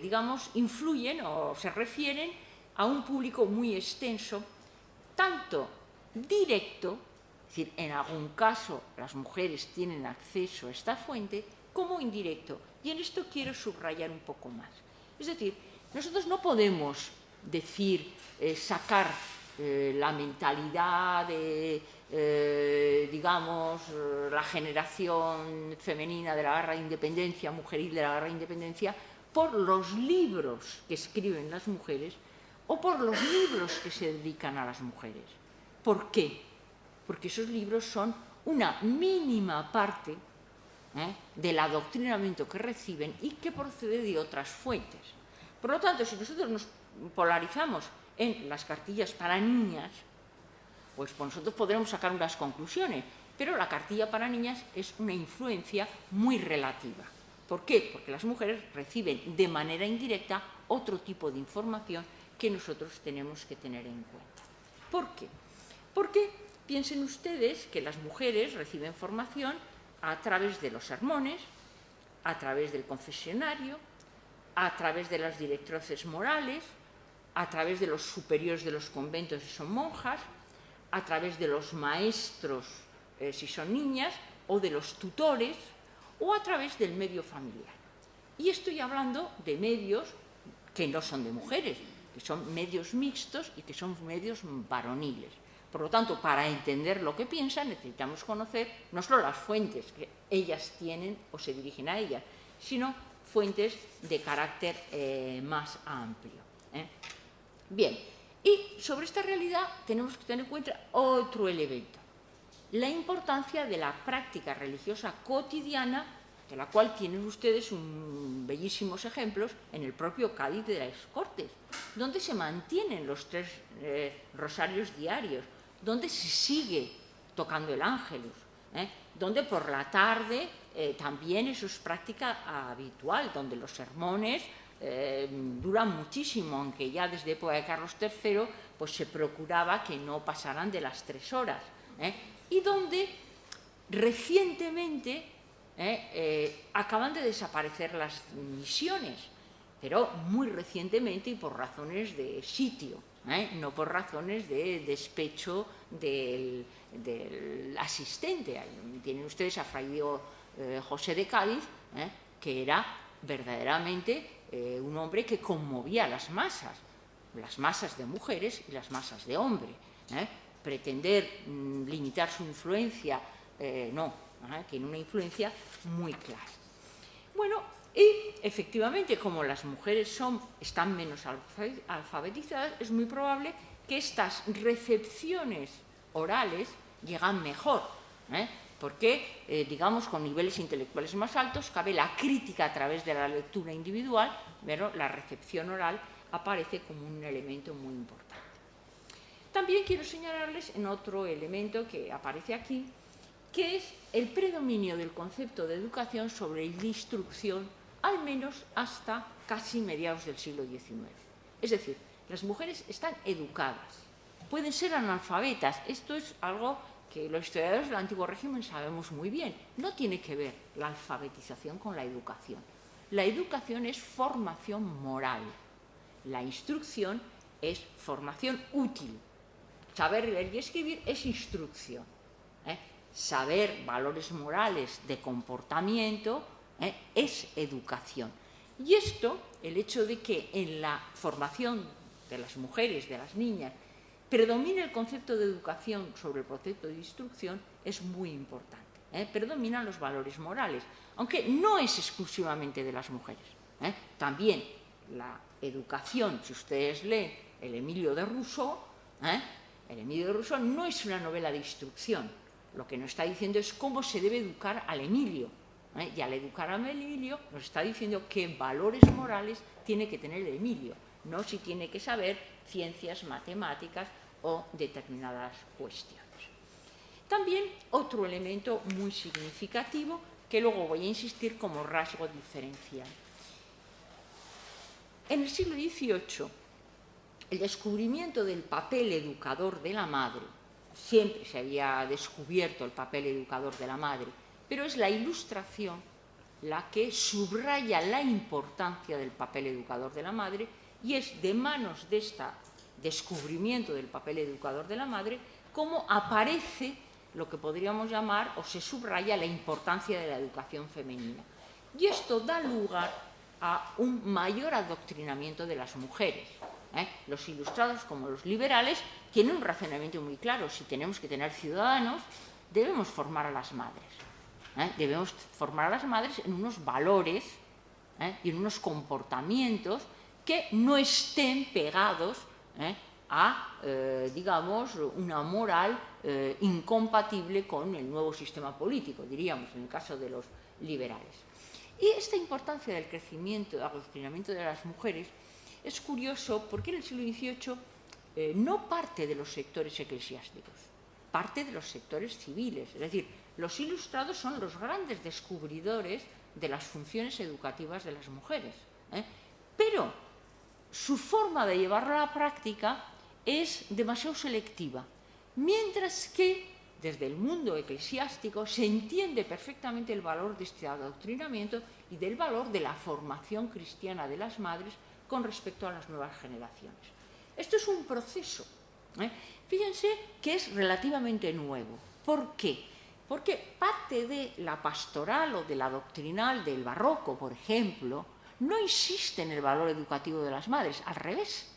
digamos, influyen o se refieren a un público muy extenso, tanto directo, es decir, en algún caso las mujeres tienen acceso a esta fuente, como indirecto. Y en esto quiero subrayar un poco más. Es decir, nosotros no podemos decir, sacar la mentalidad de, digamos, la generación femenina de la guerra de independencia, mujeril de la guerra de independencia, por los libros que escriben las mujeres o por los libros que se dedican a las mujeres. ¿Por qué? Porque esos libros son una mínima parte del adoctrinamiento que reciben y que procede de otras fuentes. Por lo tanto, si nosotros nos polarizamos en las cartillas para niñas, pues nosotros podremos sacar unas conclusiones, pero la cartilla para niñas es una influencia muy relativa. ¿Por qué? Porque las mujeres reciben de manera indirecta otro tipo de información que nosotros tenemos que tener en cuenta. ¿Por qué? Porque piensen ustedes que las mujeres reciben formación a través de los sermones, a través del confesionario, a través de las directrices morales, a través de los superiores de los conventos si son monjas, a través de los maestros si son niñas, o de los tutores, o a través del medio familiar. Y estoy hablando de medios que no son de mujeres, que son medios mixtos y que son medios varoniles. Por lo tanto, para entender lo que piensan, necesitamos conocer no solo las fuentes que ellas tienen o se dirigen a ellas, sino fuentes de carácter más amplio. Bien, y sobre esta realidad tenemos que tener en cuenta otro elemento, la importancia de la práctica religiosa cotidiana, de la cual tienen ustedes bellísimos ejemplos en el propio Cádiz de las Cortes, donde se mantienen los 3 rosarios diarios, donde se sigue tocando el Ángelus, donde por la tarde también eso es práctica habitual, donde los sermones duran muchísimo, aunque ya desde época de Carlos III pues se procuraba que no pasaran de las 3 horas, y donde recientemente acaban de desaparecer las misiones, pero muy recientemente y por razones de sitio, no por razones de despecho del asistente. Tienen ustedes a Fray José de Cádiz, que era verdaderamente un hombre que conmovía a las masas de mujeres y las masas de hombres. Pretender limitar su influencia, no, tiene una influencia muy clara. Bueno, y efectivamente, como las mujeres están menos alfabetizadas, es muy probable que estas recepciones orales llegan mejor, porque, digamos, con niveles intelectuales más altos cabe la crítica a través de la lectura individual, pero la recepción oral aparece como un elemento muy importante. También quiero señalarles en otro elemento que aparece aquí, que es el predominio del concepto de educación sobre el de instrucción, al menos hasta casi mediados del siglo XIX. Es decir, las mujeres están educadas, pueden ser analfabetas. Esto es algo que los historiadores del antiguo régimen sabemos muy bien. No tiene que ver la alfabetización con la educación. La educación es formación moral. La instrucción es formación útil. Saber leer y escribir es instrucción. Saber valores morales de comportamiento es educación. Y esto, el hecho de que en la formación de las mujeres, de las niñas, predomine el concepto de educación sobre el concepto de instrucción, es muy importante. Predominan los valores morales, aunque no es exclusivamente de las mujeres. También la educación, si ustedes leen el Emilio de Rousseau, el Emilio de Rousseau no es una novela de instrucción. Lo que nos está diciendo es cómo se debe educar al Emilio. Y al educar al Emilio nos está diciendo qué valores morales tiene que tener el Emilio, no si tiene que saber ciencias, matemáticas o determinadas cuestiones. También otro elemento muy significativo que luego voy a insistir como rasgo diferencial. En el siglo XVIII, el descubrimiento del papel educador de la madre, siempre se había descubierto el papel educador de la madre, pero es la Ilustración la que subraya la importancia del papel educador de la madre, y es de manos de este descubrimiento del papel educador de la madre como aparece lo que podríamos llamar, o se subraya, la importancia de la educación femenina. Y esto da lugar a un mayor adoctrinamiento de las mujeres. Los ilustrados como los liberales tienen un razonamiento muy claro: si tenemos que tener ciudadanos, debemos formar a las madres. Debemos formar a las madres en unos valores y en unos comportamientos que no estén pegados a, digamos, una moral incompatible con el nuevo sistema político, diríamos, en el caso de los liberales. Y esta importancia del crecimiento, del adoctrinamiento de las mujeres, es curioso porque en el siglo XVIII no parte de los sectores eclesiásticos, parte de los sectores civiles. Es decir, los ilustrados son los grandes descubridores de las funciones educativas de las mujeres, pero su forma de llevarlo a la práctica es demasiado selectiva, mientras que desde el mundo eclesiástico se entiende perfectamente el valor de este adoctrinamiento y del valor de la formación cristiana de las madres con respecto a las nuevas generaciones. Esto es un proceso, fíjense que es relativamente nuevo. ¿Por qué? Porque parte de la pastoral o de la doctrinal del barroco, por ejemplo, no insiste en el valor educativo de las madres, al revés.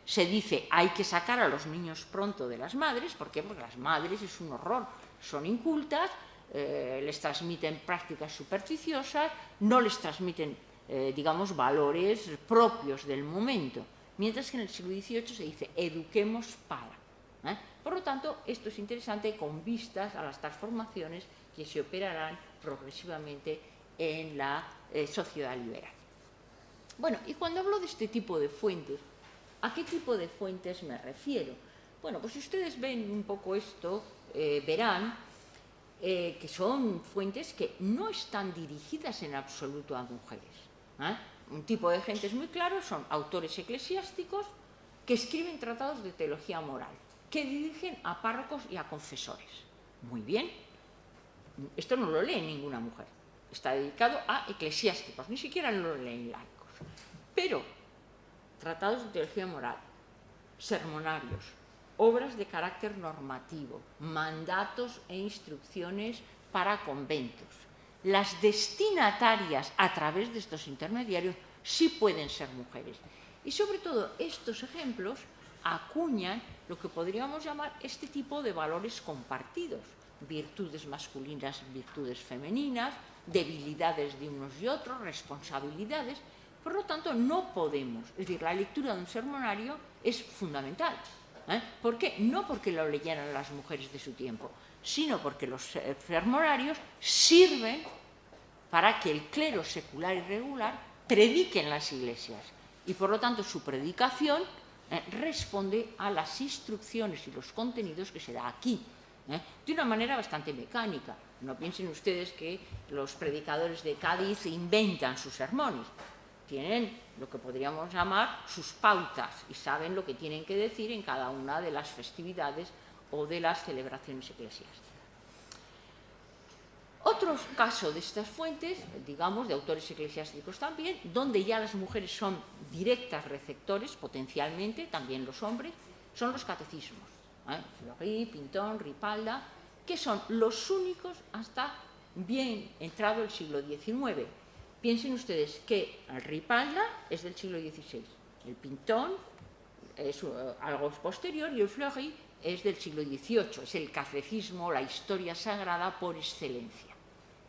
Se dice, hay que sacar a los niños pronto de las madres. ¿Por qué? Porque las madres es un horror, son incultas, les transmiten prácticas supersticiosas, no les transmiten, digamos, valores propios del momento. Mientras que en el siglo XVIII se dice, eduquemos para. Por lo tanto, esto es interesante con vistas a las transformaciones que se operarán progresivamente en la sociedad liberal. Bueno, y cuando hablo de este tipo de fuentes, ¿a qué tipo de fuentes me refiero? Bueno, pues si ustedes ven un poco esto, verán que son fuentes que no están dirigidas en absoluto a mujeres. Un tipo de gentes muy claro son autores eclesiásticos que escriben tratados de teología moral, que dirigen a párrocos y a confesores. Muy bien, esto no lo lee ninguna mujer, está dedicado a eclesiásticos, ni siquiera lo leen laicos. Pero tratados de teología moral, sermonarios, obras de carácter normativo, mandatos e instrucciones para conventos. Las destinatarias a través de estos intermediarios sí pueden ser mujeres. Y sobre todo estos ejemplos acuñan lo que podríamos llamar este tipo de valores compartidos, virtudes masculinas, virtudes femeninas, debilidades de unos y otros, responsabilidades. Por lo tanto, no podemos, es decir, la lectura de un sermonario es fundamental. ¿Por qué? No porque lo leyeran las mujeres de su tiempo, sino porque los sermonarios sirven para que el clero secular y regular predique en las iglesias. Y por lo tanto, su predicación responde a las instrucciones y los contenidos que se da aquí, de una manera bastante mecánica. No piensen ustedes que los predicadores de Cádiz inventan sus sermones. Tienen lo que podríamos llamar sus pautas y saben lo que tienen que decir en cada una de las festividades o de las celebraciones eclesiásticas. Otro caso de estas fuentes, digamos, de autores eclesiásticos también, donde ya las mujeres son directas receptores, potencialmente, también los hombres, son los catecismos. Fleury, Pinton, Ripalda, que son los únicos hasta bien entrado el siglo XIX. Piensen ustedes que el Ripalda es del siglo XVI, el Pinton es algo posterior y el Fleury es del siglo XVIII, es el catecismo, la historia sagrada por excelencia.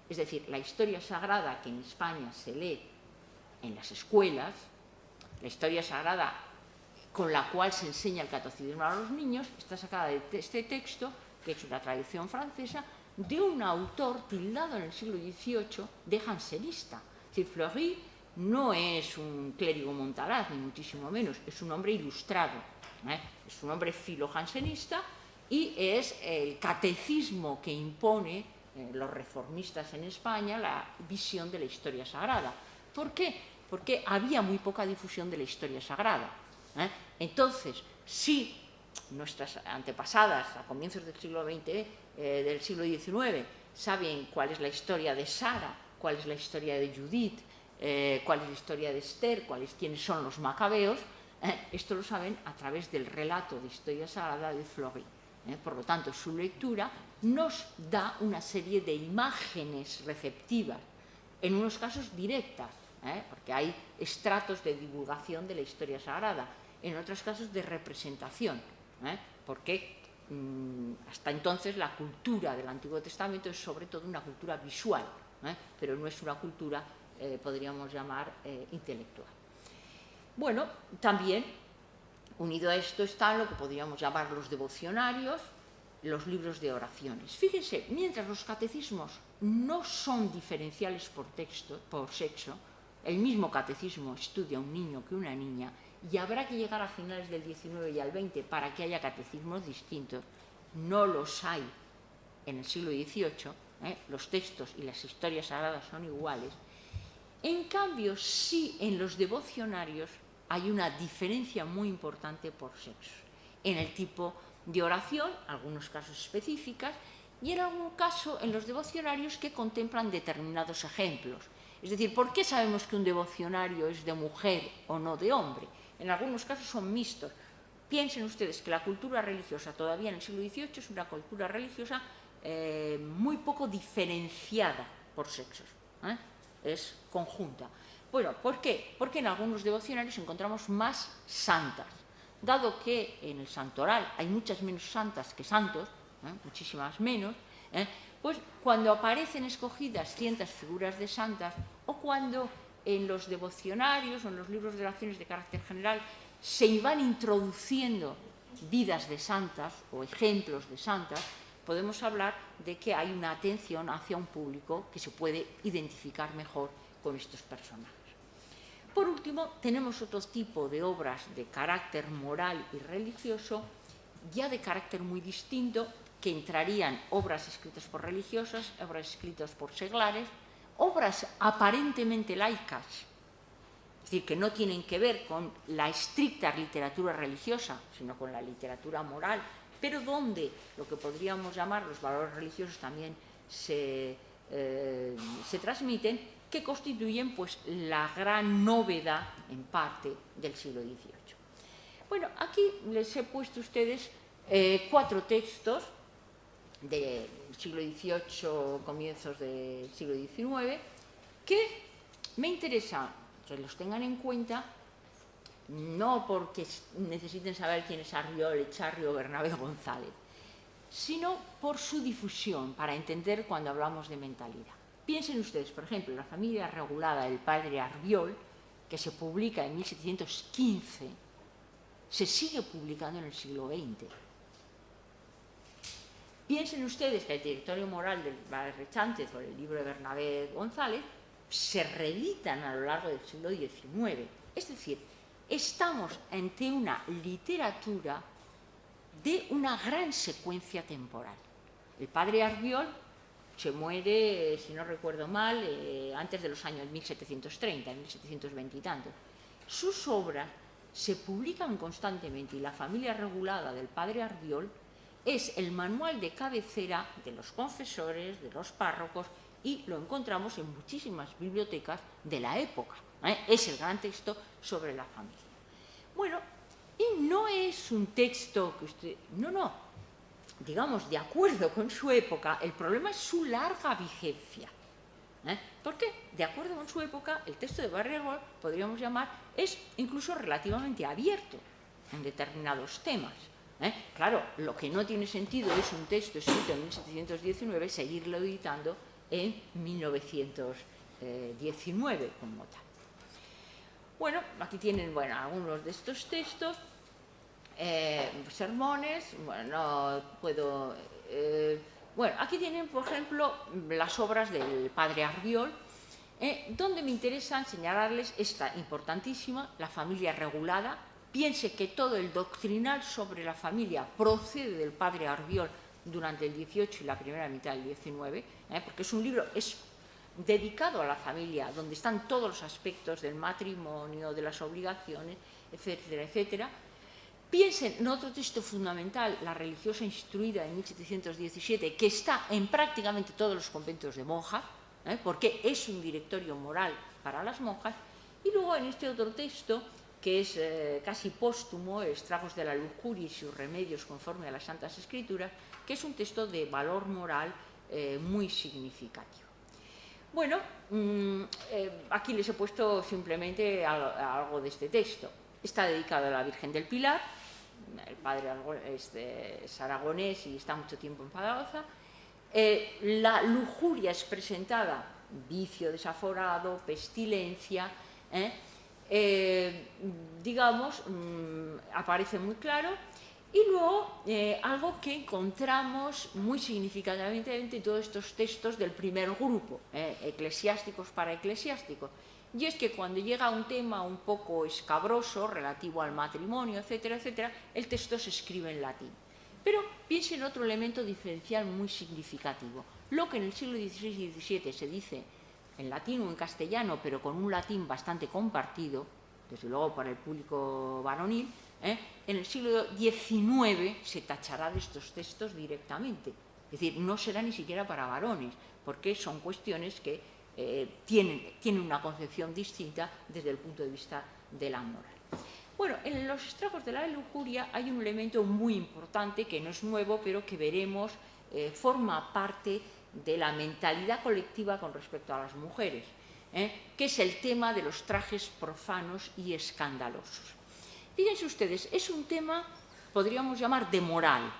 Es decir, la historia sagrada que en España se lee en las escuelas, la historia sagrada con la cual se enseña el catecismo a los niños, está sacada de este texto, que es una tradición francesa, de un autor tildado en el siglo XVIII de jansenista. Es decir, Fleury no es un clérigo montaraz, ni muchísimo menos, es un hombre ilustrado, es un hombre filojansenista y es el catecismo que impone los reformistas en España la visión de la historia sagrada. ¿Por qué? Porque había muy poca difusión de la historia sagrada. Entonces, si nuestras antepasadas a comienzos del siglo XX, del siglo XIX, saben cuál es la historia de Sara, cuál es la historia de Judith, cuál es la historia de Esther, quiénes son los macabeos, esto lo saben a través del relato de historia sagrada de Fleury. Por lo tanto, su lectura nos da una serie de imágenes receptivas, en unos casos directas, porque hay estratos de divulgación de la historia sagrada, en otros casos de representación, porque hasta entonces la cultura del Antiguo Testamento es sobre todo una cultura visual, pero no es una cultura, podríamos llamar, intelectual. Bueno, también Unido a esto están lo que podríamos llamar los devocionarios, los libros de oraciones. Fíjense, mientras los catecismos no son diferenciales por sexo, el mismo catecismo estudia un niño que una niña, y habrá que llegar a finales del XIX y al XX para que haya catecismos distintos. No los hay en el siglo XVIII, los textos y las historias sagradas son iguales. En cambio, sí en los devocionarios hay una diferencia muy importante por sexo. En el tipo de oración, algunos casos específicas, y en algún caso en los devocionarios que contemplan determinados ejemplos. Es decir, ¿por qué sabemos que un devocionario es de mujer o no de hombre? En algunos casos son mixtos. Piensen ustedes que la cultura religiosa todavía en el siglo XVIII es una cultura religiosa muy poco diferenciada por sexos, es conjunta. Bueno, ¿por qué? Porque en algunos devocionarios encontramos más santas. Dado que en el santoral hay muchas menos santas que santos, muchísimas menos, pues cuando aparecen escogidas ciertas figuras de santas, o cuando en los devocionarios o en los libros de oraciones de carácter general se iban introduciendo vidas de santas o ejemplos de santas, podemos hablar de que hay una atención hacia un público que se puede identificar mejor con estos personajes. Por último, tenemos otro tipo de obras de carácter moral y religioso, ya de carácter muy distinto, que entrarían obras escritas por religiosas, obras escritas por seglares, obras aparentemente laicas, es decir, que no tienen que ver con la estricta literatura religiosa, sino con la literatura moral, pero donde lo que podríamos llamar los valores religiosos también se transmiten, que constituyen pues, la gran novedad, en parte, del siglo XVIII. Bueno, aquí les he puesto a ustedes 4 textos del siglo XVIII, comienzos del siglo XIX, que me interesa que los tengan en cuenta, no porque necesiten saber quién es Arriol, Echarri o Bernabé González, sino por su difusión, para entender cuando hablamos de mentalidad. Piensen ustedes, por ejemplo, La familia regulada del padre Arriol, que se publica en 1715, se sigue publicando en el siglo XX. Piensen ustedes que el directorio moral del padre Rechántez o el libro de Bernabé González se reeditan a lo largo del siglo XIX. Es decir, estamos ante una literatura de una gran secuencia temporal. El padre Arriol se muere, si no recuerdo mal, antes de los años 1730, 1720 y tanto. Sus obras se publican constantemente y La familia regulada del padre Arriol es el manual de cabecera de los confesores, de los párrocos, y lo encontramos en muchísimas bibliotecas de la época. Es el gran texto sobre la familia. Bueno, y no es un texto que usted... No, digamos, de acuerdo con su época, el problema es su larga vigencia. ¿Por qué? De acuerdo con su época, el texto de Barrier-Gold, podríamos llamar, es incluso relativamente abierto en determinados temas. Claro, lo que no tiene sentido es un texto escrito en 1719 seguirlo editando en 1919 como tal. Bueno, aquí tienen algunos de estos textos, sermones, no puedo... aquí tienen, por ejemplo, las obras del padre Arriol, donde me interesa señalarles esta importantísima, La familia regulada. Piense que todo el doctrinal sobre la familia procede del padre Arriol durante el XVIII y la primera mitad del XIX, porque es un libro dedicado a la familia, donde están todos los aspectos del matrimonio, de las obligaciones, etcétera, etcétera. Piensen en otro texto fundamental, La religiosa instruida, en 1717, que está en prácticamente todos los conventos de monjas, porque es un directorio moral para las monjas. Y luego en este otro texto, que es casi póstumo, Estragos de la lujuria y sus remedios conforme a las Santas Escrituras, que es un texto de valor moral muy significativo. Bueno, aquí les he puesto simplemente algo de este texto. Está dedicado a la Virgen del Pilar, el padre es aragonés y está mucho tiempo en Zaragoza. La lujuria es presentada, vicio desaforado, pestilencia, digamos, aparece muy claro. Y luego, algo que encontramos muy significativamente en todos estos textos del primer grupo, eclesiásticos para eclesiásticos, y es que cuando llega un tema un poco escabroso, relativo al matrimonio, etcétera, etcétera, el texto se escribe en latín. Pero piensen en otro elemento diferencial muy significativo. Lo que en el siglo XVI y XVII se dice en latín o en castellano, pero con un latín bastante compartido, desde luego para el público varonil, en el siglo XIX se tachará de estos textos directamente. Es decir, no será ni siquiera para varones, porque son cuestiones que tienen una concepción distinta desde el punto de vista de la moral. Bueno, en los estragos de la lujuria hay un elemento muy importante que no es nuevo, pero que veremos forma parte de la mentalidad colectiva con respecto a las mujeres, que es el tema de los trajes profanos y escandalosos. Fíjense ustedes, es un tema, podríamos llamar, de moral,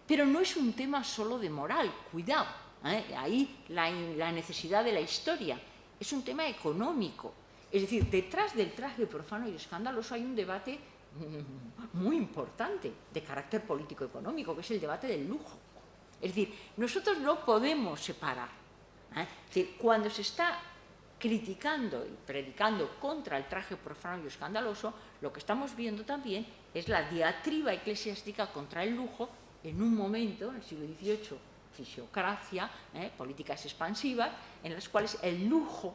pero no es un tema solo de moral, cuidado, ahí la necesidad de la historia, es un tema económico. Es decir, detrás del traje profano y escandaloso hay un debate muy importante de carácter político-económico, que es el debate del lujo. Es decir, nosotros no podemos separar. Es decir, cuando se está criticando y predicando contra el traje profano y escandaloso, lo que estamos viendo también es la diatriba eclesiástica contra el lujo en un momento, en el siglo XVIII, fisiocracia, políticas expansivas, en las cuales el lujo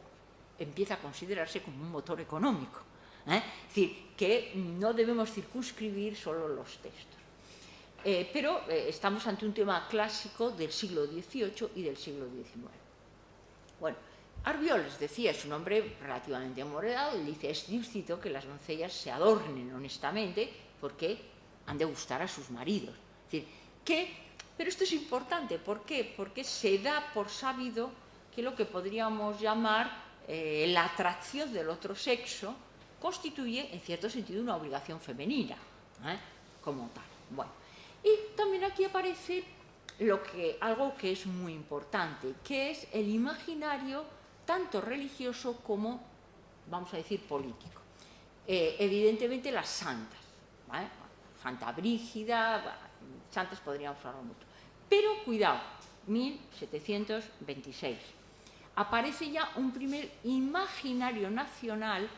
empieza a considerarse como un motor económico. Es decir, que no debemos circunscribir solo los textos. Pero estamos ante un tema clásico del siglo XVIII y del siglo XIX. Bueno, Arbiol, les decía, es un hombre relativamente moderado, y dice, es lícito que las doncellas se adornen honestamente porque han de gustar a sus maridos. Es decir, pero esto es importante, ¿por qué? Porque se da por sabido que lo que podríamos llamar la atracción del otro sexo constituye, en cierto sentido, una obligación femenina, como tal. Bueno, y también aquí aparece algo que es muy importante, que es el imaginario tanto religioso como, vamos a decir, político. Evidentemente las santas, Santa Brígida, santas podríamos hablar mucho. Pero cuidado, 1726. Aparece ya un primer imaginario nacional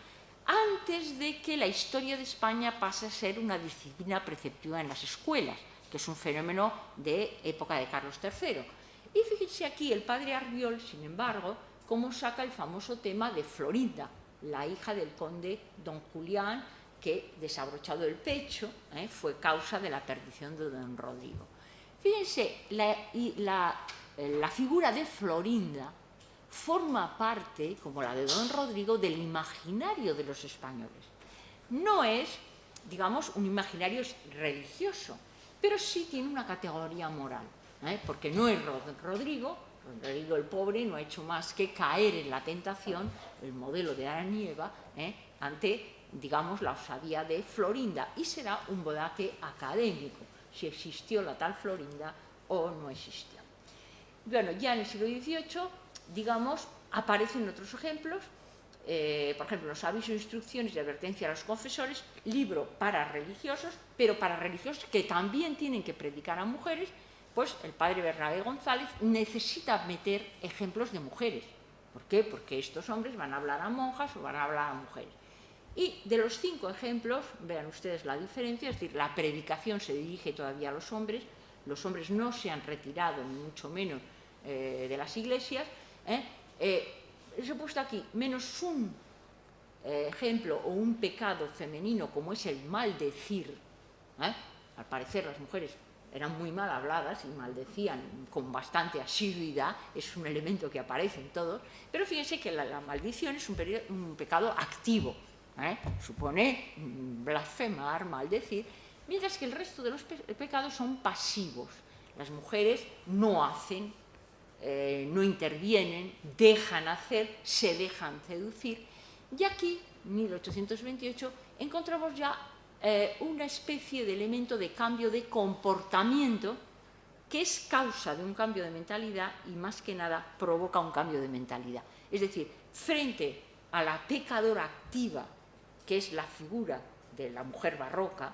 antes de que la historia de España pase a ser una disciplina preceptiva en las escuelas, que es un fenómeno de época de Carlos III. Y fíjense aquí el padre Arbiol, sin embargo, cómo saca el famoso tema de Florinda, la hija del conde don Julián, que, desabrochado el pecho, fue causa de la perdición de don Rodrigo. Fíjense, la figura de Florinda forma parte, como la de don Rodrigo, del imaginario de los españoles. No es, digamos, un imaginario religioso, pero sí tiene una categoría moral, porque no es Rodrigo el pobre no ha hecho más que caer en la tentación, el modelo de Adán y Eva, ante, digamos, la osadía de Florinda, y será un debate académico, si existió la tal Florinda o no existió. Bueno, ya en el siglo XVIII, digamos, aparecen otros ejemplos, por ejemplo, los avisos, instrucciones y advertencia a los confesores, libro para religiosos, pero para religiosos que también tienen que predicar a mujeres. Pues el padre Bernabé González necesita meter ejemplos de mujeres. ¿Por qué? Porque estos hombres van a hablar a monjas o van a hablar a mujeres. Y de los 5 ejemplos, vean ustedes la diferencia, es decir, la predicación se dirige todavía a los hombres no se han retirado, ni mucho menos, de las iglesias. Les he puesto aquí menos un ejemplo o un pecado femenino como es el maldecir. Al parecer las mujeres eran muy mal habladas y maldecían con bastante asiduidad, es un elemento que aparece en todos, pero fíjense que la maldición es un pecado activo, supone blasfemar, maldecir, mientras que el resto de los pecados son pasivos. Las mujeres no hacen, no intervienen, dejan hacer, se dejan seducir, y aquí, en 1828, encontramos ya una especie de elemento de cambio de comportamiento que es causa de un cambio de mentalidad y más que nada provoca un cambio de mentalidad. Es decir, frente a la pecadora activa que es la figura de la mujer barroca.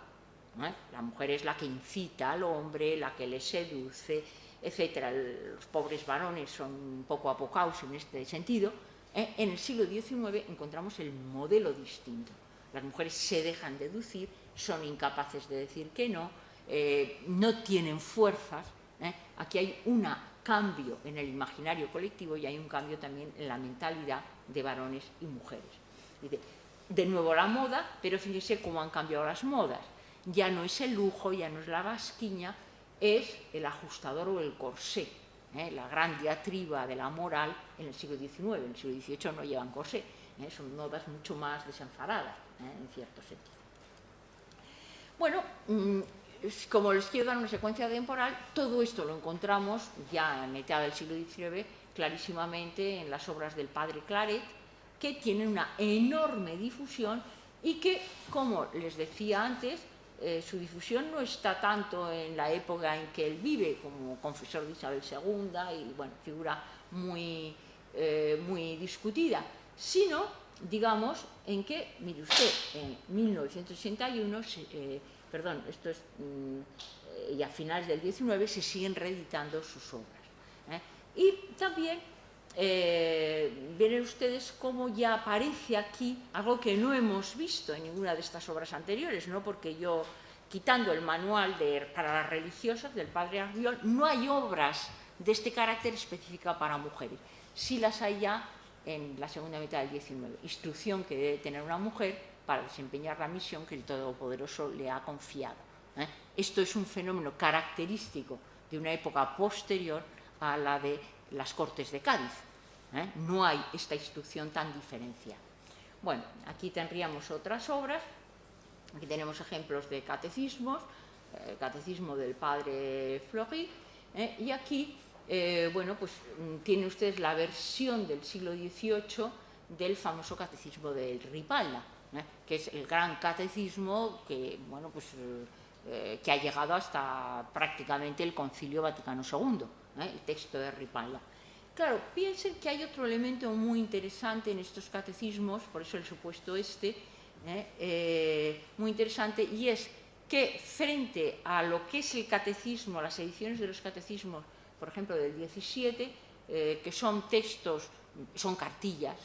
La mujer es la que incita al hombre, la que le seduce, etc. Los pobres varones son un poco apocaos en este sentido. En el siglo XIX encontramos el modelo distinto. Las mujeres se dejan seducir, son incapaces de decir que no, no tienen fuerzas. Aquí hay un cambio en el imaginario colectivo y hay un cambio también en la mentalidad de varones y mujeres. De nuevo la moda, pero fíjense cómo han cambiado las modas. Ya no es el lujo, ya no es la basquiña, es el ajustador o el corsé. La gran diatriba de la moral en el siglo XIX. En el siglo XVIII no llevan corsé, son modas mucho más desenfadadas, en cierto sentido. Bueno, como les quiero dar una secuencia temporal, todo esto lo encontramos ya en mitad del siglo XIX clarísimamente en las obras del padre Claret, que tienen una enorme difusión y que, como les decía antes, su difusión no está tanto en la época en que él vive como confesor de Isabel II y, bueno, figura muy discutida, sino, digamos, en que, mire usted, en 1981, perdón, esto es y a finales del 19, se siguen reeditando sus obras. Y también ven ustedes cómo ya aparece aquí algo que no hemos visto en ninguna de estas obras anteriores, ¿no? Porque yo, quitando el manual para las religiosas del padre Arbiol, no hay obras de este carácter específica para mujeres. Sí las hay ya en la segunda mitad del 19. Instrucción que debe tener una mujer para desempeñar la misión que el Todopoderoso le ha confiado. Esto es un fenómeno característico de una época posterior a la de las Cortes de Cádiz. No hay esta instrucción tan diferenciada. Bueno, aquí tendríamos otras obras. Aquí tenemos ejemplos de catecismos, el catecismo del padre Fleury, y aquí, bueno, pues tienen ustedes la versión del siglo XVIII del famoso catecismo del Ripalda, que es el gran catecismo que, bueno, pues, que ha llegado hasta prácticamente el Concilio Vaticano II, el texto de Ripalda. Claro, piensen que hay otro elemento muy interesante en estos catecismos, por eso el supuesto muy interesante, y es que frente a lo que es el catecismo, las ediciones de los catecismos, por ejemplo, del 17, que son textos, son cartillas,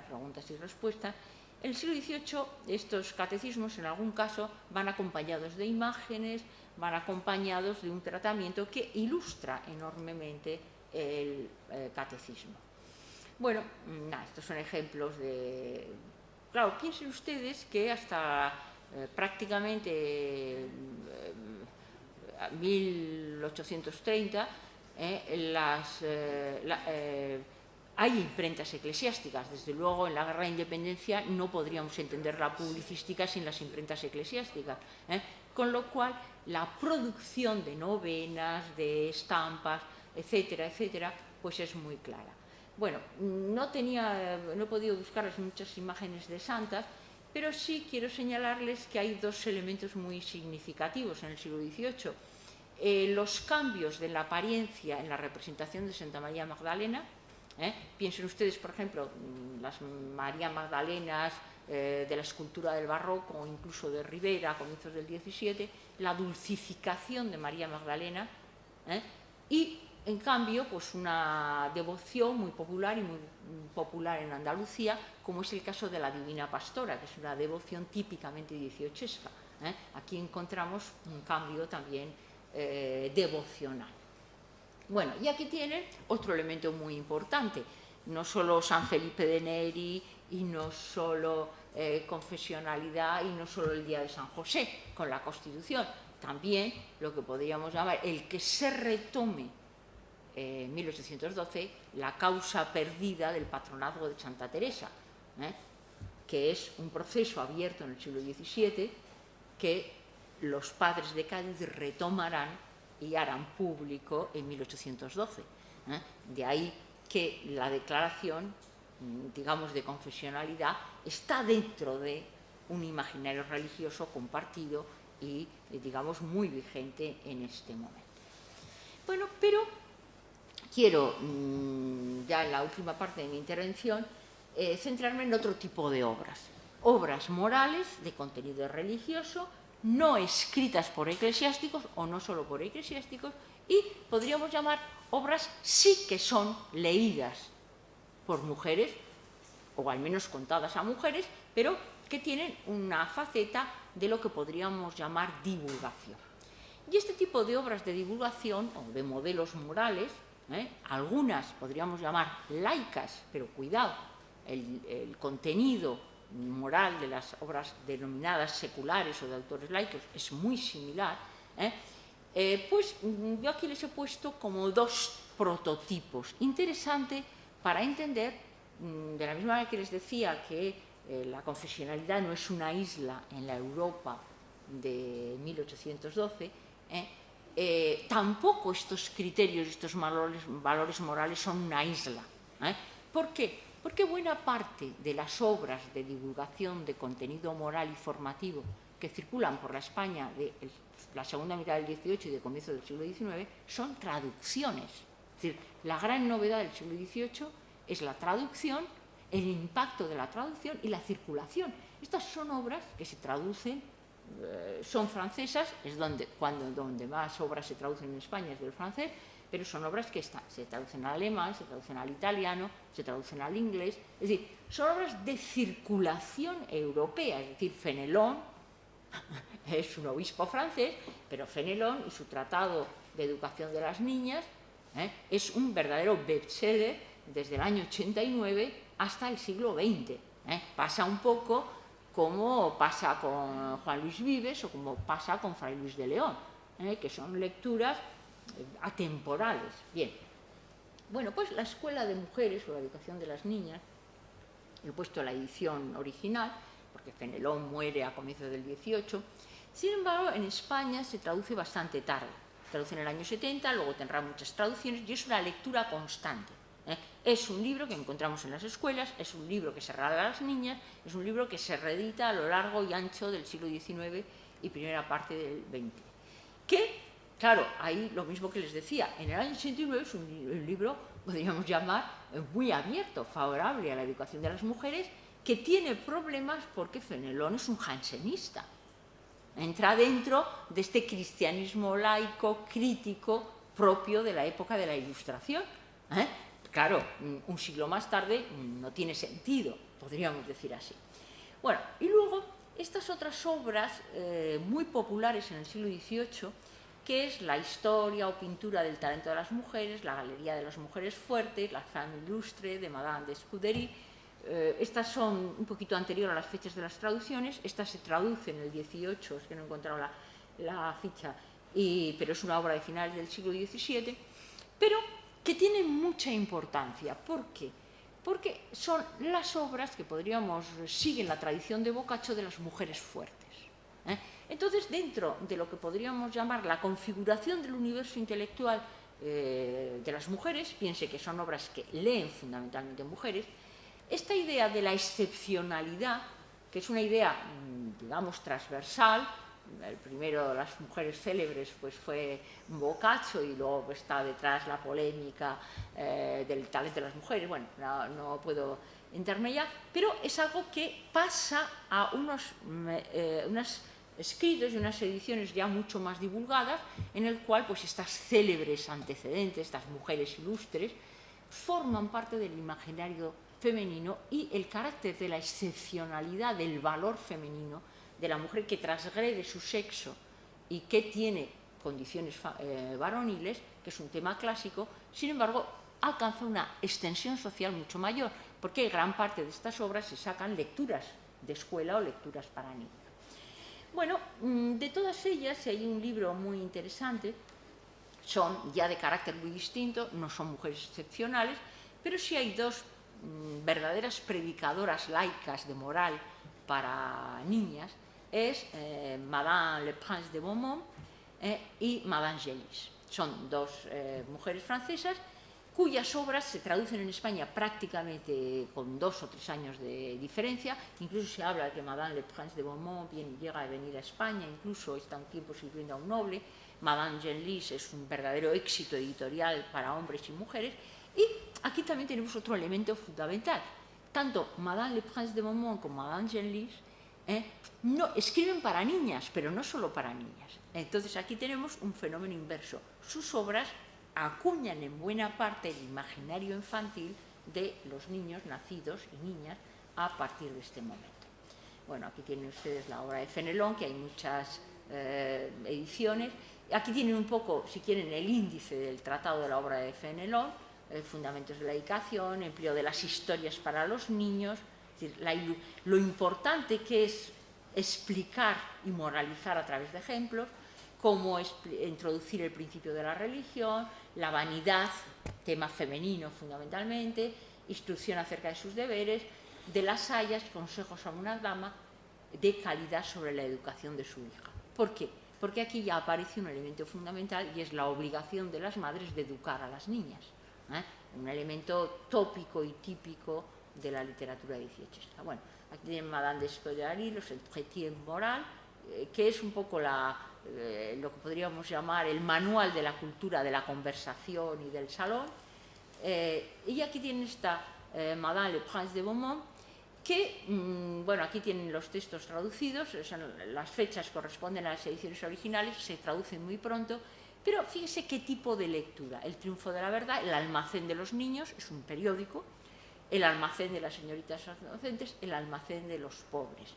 preguntas y respuestas, en el siglo XVIII estos catecismos en algún caso van acompañados de imágenes, van acompañados de un tratamiento que ilustra enormemente el catecismo. Bueno, estos son ejemplos de... Claro, piensen ustedes que hasta prácticamente 1830 hay imprentas eclesiásticas. Desde luego, en la Guerra de Independencia no podríamos entender la publicística sin las imprentas eclesiásticas, con lo cual la producción de novenas, de estampas, etcétera, etcétera, pues es muy clara. Bueno, no he podido buscarles muchas imágenes de santas, pero sí quiero señalarles que hay dos elementos muy significativos en el siglo XVIII. Los cambios de la apariencia en la representación de Santa María Magdalena. Piensen ustedes, por ejemplo, las María Magdalenas de la escultura del barroco o incluso de Ribera a comienzos del XVII, la dulcificación de María Magdalena y, en cambio, pues una devoción muy popular y muy popular en Andalucía, como es el caso de la Divina Pastora, que es una devoción típicamente dieciochesca. Aquí encontramos un cambio también devocional. Bueno, y aquí tienen otro elemento muy importante, no solo San Felipe de Neri y no solo confesionalidad y no solo el día de San José con la Constitución, también lo que podríamos llamar el que se retome en 1812 la causa perdida del patronazgo de Santa Teresa, que es un proceso abierto en el siglo XVII que los padres de Cádiz retomarán y harán público en 1812. De ahí que la declaración, digamos, de confesionalidad está dentro de un imaginario religioso compartido y, digamos, muy vigente en este momento. Bueno, pero quiero, ya en la última parte de mi intervención, centrarme en otro tipo de obras. obras morales de contenido religioso, no escritas por eclesiásticos o no solo por eclesiásticos, y podríamos llamar obras sí que son leídas por mujeres, o al menos contadas a mujeres, pero que tienen una faceta de lo que podríamos llamar divulgación. Y este tipo de obras de divulgación o de modelos morales, algunas podríamos llamar laicas, pero cuidado, el contenido moral de las obras denominadas seculares o de autores laicos es muy similar, pues yo aquí les he puesto como dos prototipos interesantes para entender, de la misma manera que les decía que la confesionalidad no es una isla en la Europa de 1812, tampoco estos criterios, estos valores morales son una isla. ¿Por qué? Porque buena parte de las obras de divulgación de contenido moral y formativo que circulan por la España de la segunda mitad del XVIII y de comienzo del siglo XIX son traducciones. Es decir, la gran novedad del siglo XVIII es la traducción, el impacto de la traducción y la circulación. Estas son obras que se traducen, son francesas, es donde más obras se traducen en España es del francés, pero son obras que se traducen al alemán, se traducen al italiano, se traducen al inglés, es decir, son obras de circulación europea, es decir, Fenelón es un obispo francés, pero Fenelón y su tratado de educación de las niñas es un verdadero bestseller desde el año 89 hasta el siglo XX. Pasa un poco como pasa con Juan Luis Vives o como pasa con Fray Luis de León, que son lecturas atemporales. Bien, bueno, pues la Escuela de Mujeres o la Educación de las Niñas, he puesto la edición original, porque Fenelón muere a comienzos del 18, sin embargo, en España se traduce bastante tarde, se traduce en el año 70, luego tendrá muchas traducciones y es una lectura constante. Es un libro que encontramos en las escuelas, es un libro que se regala a las niñas, es un libro que se reedita a lo largo y ancho del siglo XIX y primera parte del XX. Que, claro, ahí lo mismo que les decía, en el año 89 es un libro, podríamos llamar, muy abierto, favorable a la educación de las mujeres, que tiene problemas porque Fenelón es un jansenista. Entra dentro de este cristianismo laico, crítico, propio de la época de la Ilustración. Claro, un siglo más tarde no tiene sentido, podríamos decir así. Bueno, y luego estas otras obras muy populares en el siglo XVIII, que es la historia o pintura del talento de las mujeres, la galería de las mujeres fuertes, la femme illustre de Madame de Scudéry. Estas son un poquito anterior a las fechas de las traducciones, estas se traducen en el 18, es que no he encontrado la ficha, pero es una obra de finales del siglo XVII, pero que tienen mucha importancia. ¿Por qué? Porque son las obras que siguen la tradición de Boccaccio de las mujeres fuertes. Entonces, dentro de lo que podríamos llamar la configuración del universo intelectual de las mujeres, piense que son obras que leen fundamentalmente mujeres, esta idea de la excepcionalidad, que es una idea, digamos, transversal. El primero de las mujeres célebres pues, fue Boccaccio y luego está detrás la polémica del talento de las mujeres. Bueno, no puedo entrarme ya, pero es algo que pasa a unos escritos y unas ediciones ya mucho más divulgadas, en el cual pues, estas célebres antecedentes, estas mujeres ilustres, forman parte del imaginario femenino y el carácter de la excepcionalidad del valor femenino de la mujer que transgrede su sexo y que tiene condiciones varoniles, que es un tema clásico, sin embargo, alcanza una extensión social mucho mayor, porque gran parte de estas obras se sacan lecturas de escuela o lecturas para niños. Bueno, de todas ellas, si hay un libro muy interesante, son ya de carácter muy distinto, no son mujeres excepcionales, pero sí hay dos verdaderas predicadoras laicas de moral para niñas, es Madame Le Prince de Beaumont y Madame Gélis. Son dos mujeres francesas cuyas obras se traducen en España prácticamente con 2 o 3 años de diferencia. Incluso se habla de que Madame Le Prince de Beaumont llega a venir a España, incluso está un tiempo sirviendo a un noble. Madame Gélis es un verdadero éxito editorial para hombres y mujeres. Y aquí también tenemos otro elemento fundamental, tanto Madame Le Prince de Beaumont como Madame Genlis no, escriben para niñas, pero no solo para niñas. Entonces aquí tenemos un fenómeno inverso. Sus obras acuñan en buena parte el imaginario infantil de los niños nacidos y niñas a partir de este momento. Bueno, aquí tienen ustedes la obra de Fenelon, que hay muchas ediciones. Aquí tienen un poco, si quieren, el índice del tratado de la obra de Fenelon, fundamentos de la educación, empleo de las historias para los niños, es decir, lo importante que es explicar y moralizar a través de ejemplos, cómo introducir el principio de la religión, la vanidad, tema femenino fundamentalmente, instrucción acerca de sus deberes, de las hayas, consejos a una dama, de calidad sobre la educación de su hija. ¿Por qué? Porque aquí ya aparece un elemento fundamental y es la obligación de las madres de educar a las niñas. Un elemento tópico y típico de la literatura dieciochesca. Bueno, aquí tienen Madame de Scudéry, los Entretiens morales, que es un poco lo que podríamos llamar el manual de la cultura de la conversación y del salón. Y aquí tienen esta Madame Le Prince de Beaumont, que, bueno, aquí tienen los textos traducidos, las fechas corresponden a las ediciones originales, se traducen muy pronto, pero fíjese qué tipo de lectura. El triunfo de la verdad, el almacén de los niños, es un periódico, el almacén de las señoritas inocentes, el almacén de los pobres.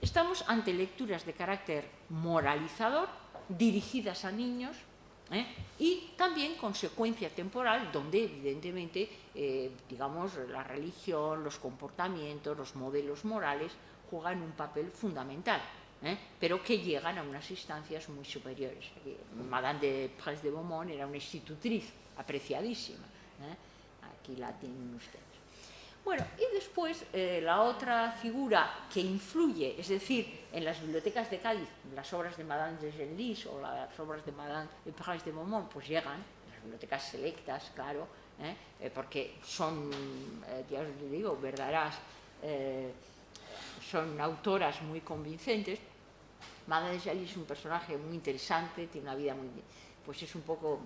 Estamos ante lecturas de carácter moralizador, dirigidas a niños, y también consecuencia temporal, donde evidentemente, digamos, la religión, los comportamientos, los modelos morales juegan un papel fundamental, pero que llegan a unas instancias muy superiores. Madame de Prince de Beaumont era una institutriz apreciadísima. Aquí la tienen ustedes. Bueno, y después la otra figura que influye, es decir, en las bibliotecas de Cádiz, las obras de Madame de Genlis o las obras de Madame de Prince de Beaumont, pues llegan, las bibliotecas selectas, claro, porque son, ya os digo, verdaderas, son autoras muy convincentes. Madame de Genlis es un personaje muy interesante, tiene una vida muy, pues es un poco,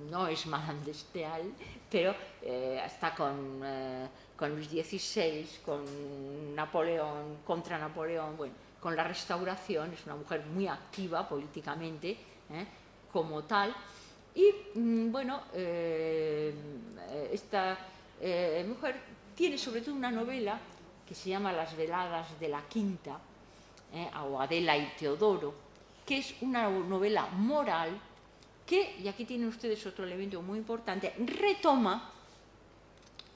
no es Madame de Staël, pero está con Luis XVI, con Napoleón, contra Napoleón, bueno, con la Restauración, es una mujer muy activa políticamente, como tal, y bueno, esta mujer tiene sobre todo una novela que se llama Las veladas de la Quinta, o Adela y Teodoro, que es una novela moral que, y aquí tienen ustedes otro elemento muy importante, retoma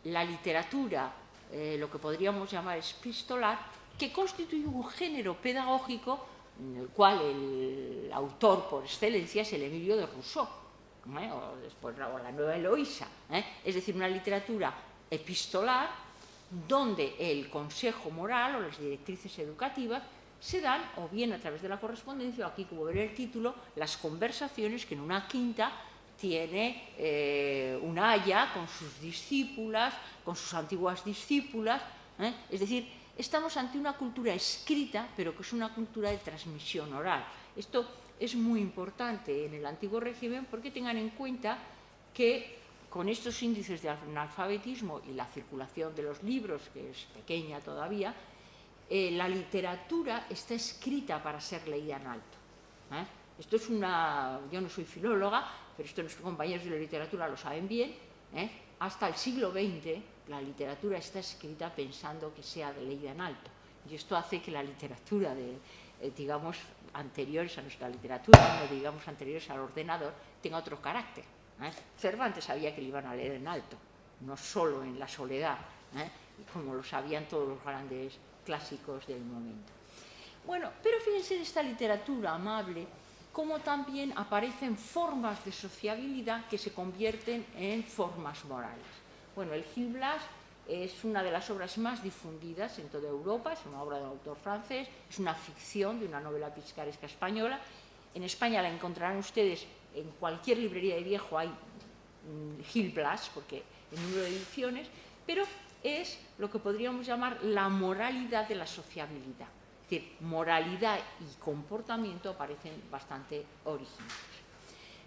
la literatura, lo que podríamos llamar epistolar, que constituye un género pedagógico en el cual el autor por excelencia es el Emilio de Rousseau, o después o la Nueva Eloísa, es decir, una literatura epistolar donde el consejo moral o las directrices educativas se dan o bien a través de la correspondencia, o aquí, como veré el título, las conversaciones que en una quinta tiene una aya con sus discípulas, con sus antiguas discípulas, es decir, estamos ante una cultura escrita, pero que es una cultura de transmisión oral. Esto es muy importante en el antiguo régimen porque tengan en cuenta que con estos índices de analfabetismo y la circulación de los libros, que es pequeña todavía, la literatura está escrita para ser leída en alto. Esto es una... Yo no soy filóloga, pero esto nuestros compañeros de la literatura lo saben bien. Hasta el siglo XX la literatura está escrita pensando que sea leída en alto. Y esto hace que la literatura, digamos, anteriores a nuestra literatura, no digamos anteriores al ordenador, tenga otro carácter. Cervantes sabía que le iban a leer en alto, no solo en la soledad, como lo sabían todos los grandes clásicos del momento. Bueno, pero fíjense en esta literatura amable, como también aparecen formas de sociabilidad que se convierten en formas morales. Bueno, el Gil Blas es una de las obras más difundidas en toda Europa, es una obra de un autor francés, es una ficción de una novela picaresca española. En España la encontrarán ustedes en cualquier librería de viejo, hay Gil Blas, porque en número de ediciones, pero es lo que podríamos llamar la moralidad de la sociabilidad. Es decir, moralidad y comportamiento aparecen bastante originales.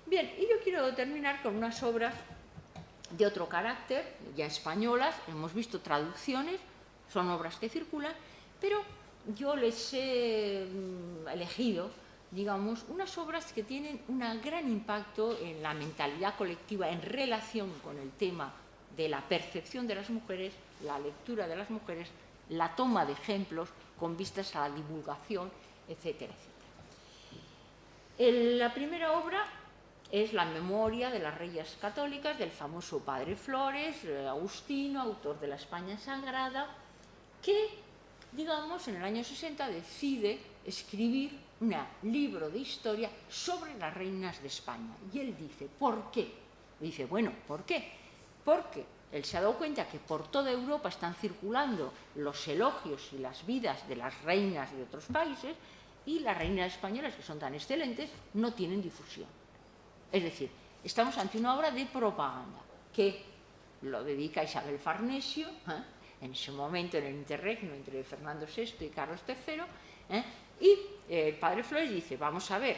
Bien, y yo quiero terminar con unas obras de otro carácter, ya españolas, hemos visto traducciones, son obras que circulan, pero yo les he elegido, digamos, unas obras que tienen un gran impacto en la mentalidad colectiva en relación con el tema de la percepción de las mujeres, la lectura de las mujeres, la toma de ejemplos con vistas a la divulgación, etcétera, etcétera. La primera obra es la memoria de las reyes católicas del famoso padre Flores, Agustino, autor de la España Sagrada, que, digamos, en el año 60 decide escribir un libro de historia sobre las reinas de España. Y él dice, ¿por qué? Dice, bueno, ¿por qué? Porque él se ha dado cuenta que por toda Europa están circulando los elogios y las vidas de las reinas de otros países y las reinas españolas, que son tan excelentes, no tienen difusión. Es decir, estamos ante una obra de propaganda que lo dedica Isabel Farnesio, en ese momento en el interregno entre Fernando VI y Carlos III, y el padre Flores dice, vamos a ver,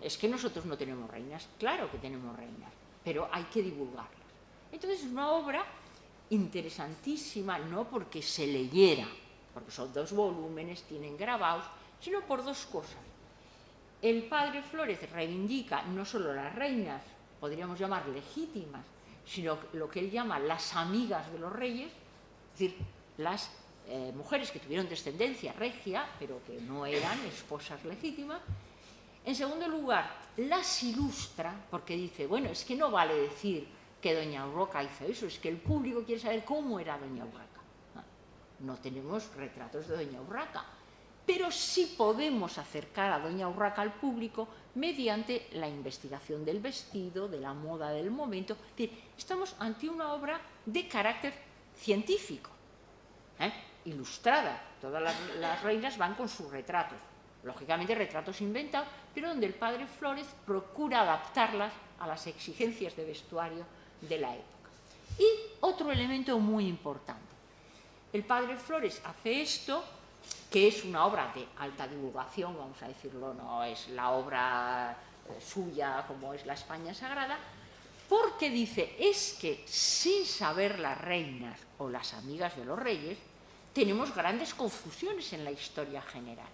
es que nosotros no tenemos reinas, claro que tenemos reinas, pero hay que divulgarlas. Entonces es una obra interesantísima, no porque se leyera, porque son 2 volúmenes, tienen grabados, sino por 2 cosas. El padre Flores reivindica no solo las reinas, podríamos llamar legítimas, sino lo que él llama las amigas de los reyes, es decir, las mujeres que tuvieron descendencia regia, pero que no eran esposas legítimas. En segundo lugar, las ilustra, porque dice, bueno, es que no vale decir que doña Urraca hizo eso, es que el público quiere saber cómo era doña Urraca. No tenemos retratos de doña Urraca, pero sí podemos acercar a doña Urraca al público mediante la investigación del vestido, de la moda del momento. Es decir, estamos ante una obra de carácter científico, ilustrada. Todas las reinas van con sus retratos, lógicamente retratos inventados, pero donde el padre Flores procura adaptarlas a las exigencias de vestuario de la época. Y otro elemento muy importante, el padre Flores hace esto, que es una obra de alta divulgación, vamos a decirlo, no es la obra suya como es la España Sagrada, porque dice, es que sin saber las reinas o las amigas de los reyes, tenemos grandes confusiones en la historia general.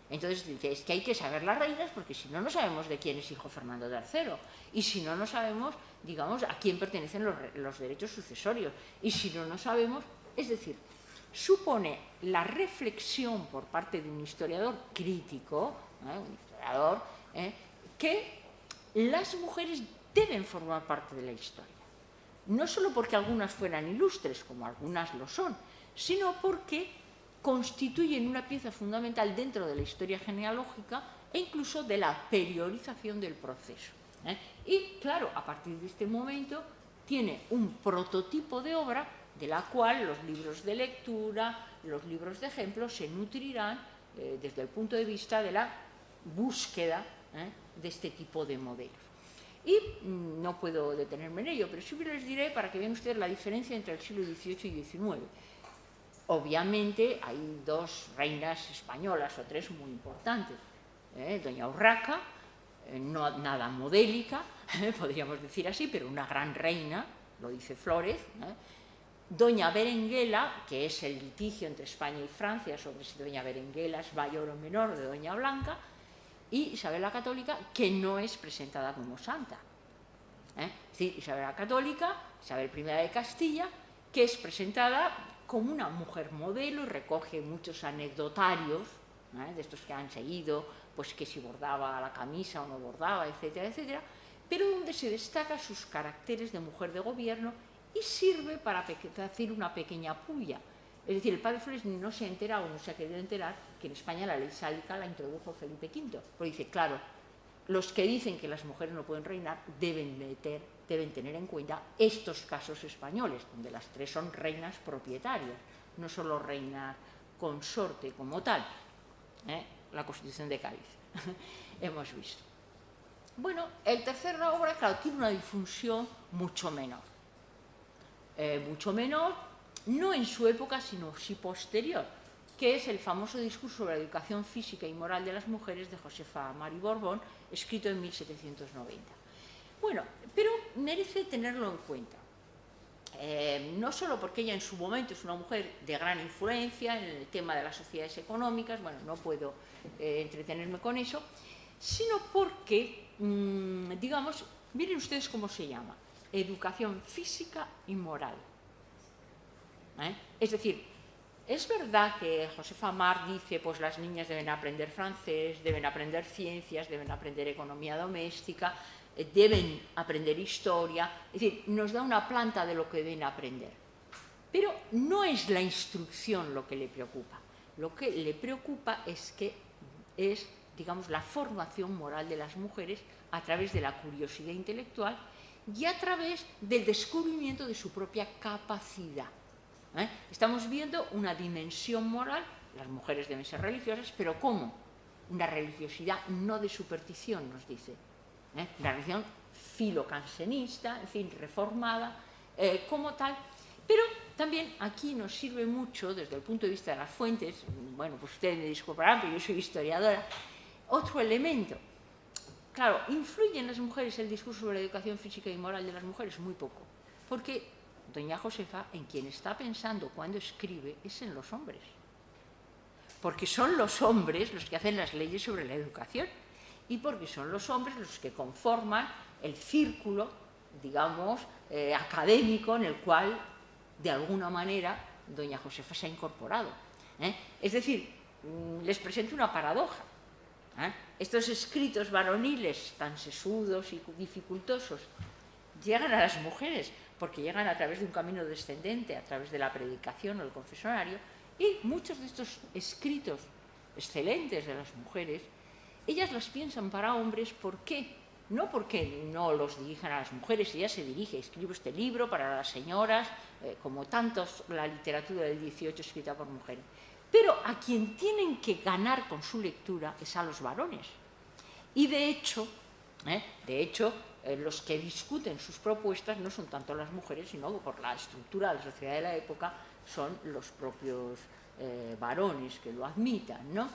Entonces dice, es que hay que saber las reinas porque si no, no sabemos de quién es hijo Fernando III, y si no, no sabemos, digamos, a quién pertenecen los derechos sucesorios, y si no, no sabemos, es decir, supone la reflexión por parte de un historiador crítico, un historiador, que las mujeres deben formar parte de la historia. No solo porque algunas fueran ilustres, como algunas lo son, sino porque constituyen una pieza fundamental dentro de la historia genealógica e incluso de la periodización del proceso. Y, claro, a partir de este momento tiene un prototipo de obra de la cual los libros de lectura, los libros de ejemplos se nutrirán desde el punto de vista de la búsqueda de este tipo de modelos. Y no puedo detenerme en ello, pero sí les diré para que vean ustedes la diferencia entre el siglo XVIII y XIX. Obviamente hay 2 reinas españolas o 3 muy importantes. Doña Urraca, no nada modélica, podríamos decir así, pero una gran reina, lo dice Flores. Doña Berenguela, que es el litigio entre España y Francia sobre si doña Berenguela es mayor o menor de doña Blanca, y Isabel la Católica, que no es presentada como santa. Sí, Isabel la Católica, Isabel I de Castilla, que es presentada como una mujer modelo y recoge muchos anecdotarios, de estos que han seguido, pues que si bordaba la camisa o no bordaba, etcétera, etcétera, pero donde se destacan sus caracteres de mujer de gobierno y sirve para hacer una pequeña puya. Es decir, el padre Flores no se ha enterado, no se ha querido enterar que en España la ley sálica la introdujo Felipe V. Porque dice, claro, los que dicen que las mujeres no pueden reinar deben tener en cuenta estos casos españoles, donde las 3 son reinas propietarias, no solo reina consorte como tal. La Constitución de Cádiz, hemos visto. Bueno, el tercera obra, claro, tiene una difusión mucho menor. No en su época, sino sí posterior, que es el famoso discurso sobre la educación física y moral de las mujeres de Josefa Mary Borbón, escrito en 1790. Bueno, pero merece tenerlo en cuenta, no solo porque ella en su momento es una mujer de gran influencia en el tema de las sociedades económicas, bueno, no puedo entretenerme con eso, sino porque, digamos, miren ustedes cómo se llama, educación física y moral. Es decir, es verdad que Josefa Mar dice, pues las niñas deben aprender francés, deben aprender ciencias, deben aprender economía doméstica, deben aprender historia, es decir, nos da una planta de lo que deben aprender. Pero no es la instrucción lo que le preocupa. Lo que le preocupa es digamos, la formación moral de las mujeres a través de la curiosidad intelectual y a través del descubrimiento de su propia capacidad. Estamos viendo una dimensión moral, las mujeres deben ser religiosas, pero ¿cómo? Una religiosidad no de superstición, nos dice. Una religión filocansenista, en fin, reformada, como tal. Pero también aquí nos sirve mucho, desde el punto de vista de las fuentes, bueno, pues ustedes me disculparán, pero yo soy historiadora, otro elemento. Claro, ¿influye en las mujeres el discurso sobre la educación física y moral de las mujeres? Muy poco, porque doña Josefa, en quien está pensando cuando escribe, es en los hombres. Porque son los hombres los que hacen las leyes sobre la educación y porque son los hombres los que conforman el círculo, digamos, académico en el cual, de alguna manera, doña Josefa se ha incorporado. Es decir, les presento una paradoja. Estos escritos varoniles tan sesudos y dificultosos llegan a las mujeres porque llegan a través de un camino descendente, a través de la predicación o el confesionario, y muchos de estos escritos excelentes de las mujeres, ellas los piensan para hombres. ¿Por qué? No porque no los dirijan a las mujeres, ella se dirige, escribo este libro para las señoras, como tantos la literatura del 18 escrita por mujeres, pero a quien tienen que ganar con su lectura es a los varones. Y de hecho, los que discuten sus propuestas no son tanto las mujeres, sino que por la estructura de la sociedad de la época son los propios varones que lo admitan, ¿no?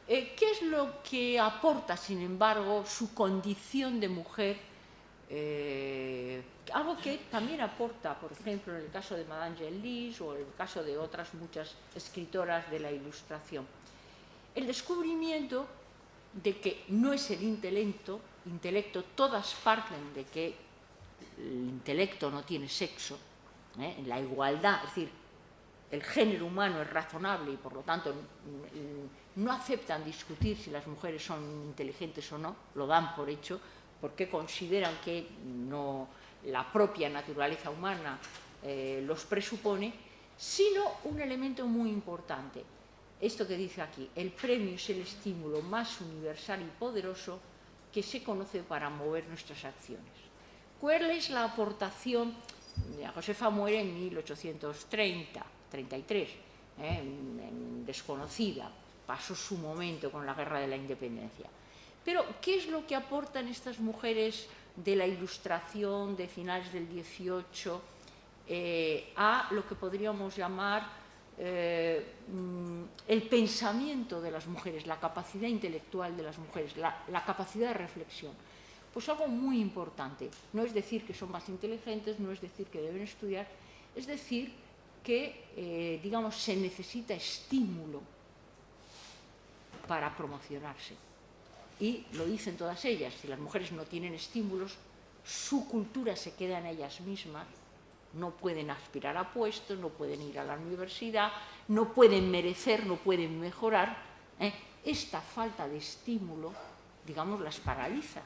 ¿Qué es lo que aporta, sin embargo, su condición de mujer? Algo que también aporta, por ejemplo, en el caso de Madame Genlis o en el caso de otras muchas escritoras de la Ilustración. El descubrimiento de que no es el intelecto, todas parten de que el intelecto no tiene sexo, en la igualdad, es decir, el género humano es razonable y por lo tanto no aceptan discutir si las mujeres son inteligentes o no, lo dan por hecho, porque consideran que no, la propia naturaleza humana los presupone, sino un elemento muy importante. Esto que dice aquí, el premio es el estímulo más universal y poderoso que se conoce para mover nuestras acciones. ¿Cuál es la aportación? Josefa muere en 1833, desconocida, pasó su momento con la Guerra de la Independencia. Pero, ¿qué es lo que aportan estas mujeres de la Ilustración de finales del 18 a lo que podríamos llamar el pensamiento de las mujeres, la capacidad intelectual de las mujeres, la capacidad de reflexión? Pues algo muy importante. No es decir que son más inteligentes, no es decir que deben estudiar, es decir que, digamos, se necesita estímulo para promocionarse. Y lo dicen todas ellas, si las mujeres no tienen estímulos, su cultura se queda en ellas mismas, no pueden aspirar a puestos, no pueden ir a la universidad, no pueden merecer, no pueden mejorar. Esta falta de estímulo, digamos, las paraliza.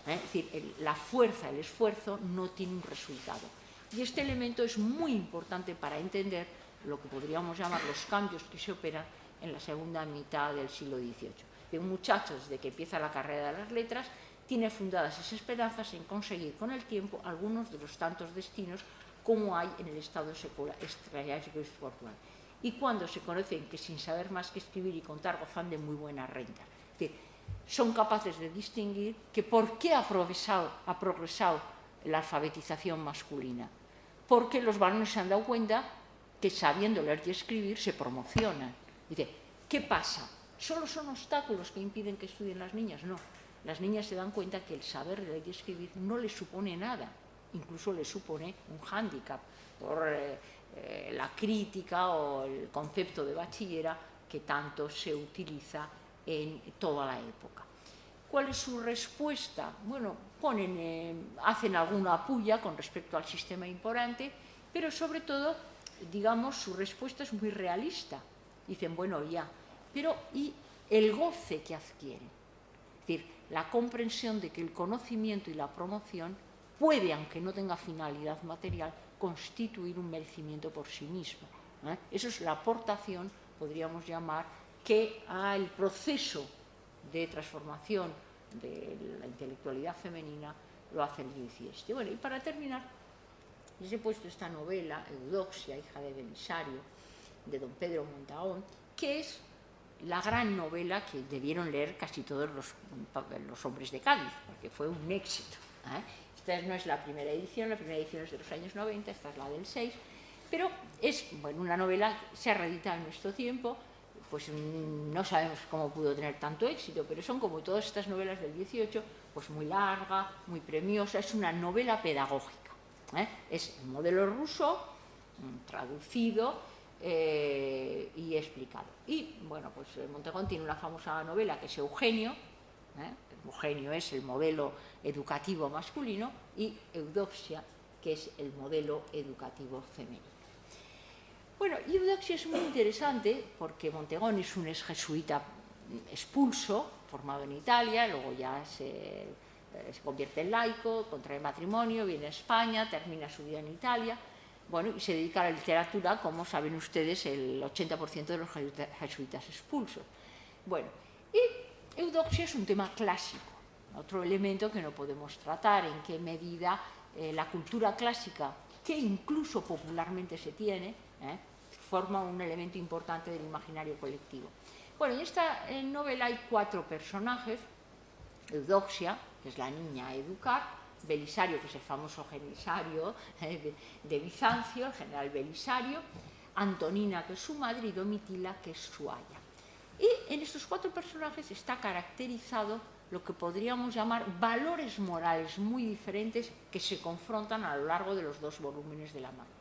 Es decir, la fuerza, el esfuerzo no tiene un resultado. Y este elemento es muy importante para entender lo que podríamos llamar los cambios que se operan en la segunda mitad del siglo XVIII. De un muchacho, desde que empieza la carrera de las letras, tiene fundadas esas esperanzas en conseguir con el tiempo algunos de los tantos destinos como hay en el estado extrañásico y Portugal. Y cuando se conocen que sin saber más que escribir y contar gozan de muy buena renta. Es decir, son capaces de distinguir que por qué ha progresado la alfabetización masculina. Porque los varones se han dado cuenta que sabiendo leer y escribir se promocionan. Dice, ¿qué pasa? ¿Solo son obstáculos que impiden que estudien las niñas? No. Las niñas se dan cuenta que el saber leer y escribir no les supone nada. incluso le supone un hándicap por la crítica o el concepto de bachillera que tanto se utiliza en toda la época. ¿Cuál es su respuesta? Bueno, hacen alguna puya con respecto al sistema imperante, pero sobre todo, digamos, su respuesta es muy realista. Dicen, bueno, ya, pero ¿y el goce que adquieren? Es decir, la comprensión de que el conocimiento y la promoción puede, aunque no tenga finalidad material, constituir un merecimiento por sí mismo. Eso es la aportación, podríamos llamar, que al proceso de transformación de la intelectualidad femenina lo hace el XVII. Bueno, y para terminar, les he puesto esta novela, Eudoxia, hija de Belisario, de don Pedro Montaón, que es la gran novela que debieron leer casi todos los hombres de Cádiz, porque fue un éxito. Esta no es la primera edición es de los años 90, esta es la del 6, pero es una novela que se ha reeditado en nuestro tiempo, pues no sabemos cómo pudo tener tanto éxito, pero son como todas estas novelas del 18, pues muy larga, muy premiosa, es una novela pedagógica. Es el modelo ruso, traducido y explicado. Y bueno, pues Montegón tiene una famosa novela que es Eugenio. Eugenio es el modelo educativo masculino y Eudoxia, que es el modelo educativo femenino. Bueno, y Eudoxia es muy interesante porque Montegón es un exjesuita expulso, formado en Italia, luego ya se convierte en laico, contrae matrimonio, viene a España, termina su vida en Italia, bueno, y se dedica a la literatura, como saben ustedes, el 80% de los jesuitas expulsos. Bueno, y Eudoxia es un tema clásico, otro elemento que no podemos tratar, en qué medida la cultura clásica, que incluso popularmente se tiene, forma un elemento importante del imaginario colectivo. Bueno, en esta novela hay 4 personajes: Eudoxia, que es la niña a educar; Belisario, que es el famoso Belisario de Bizancio, el general Belisario; Antonina, que es su madre; y Domitila, que es su aya. Y en estos 4 personajes está caracterizado lo que podríamos llamar valores morales muy diferentes que se confrontan a lo largo de los 2 volúmenes de la mano.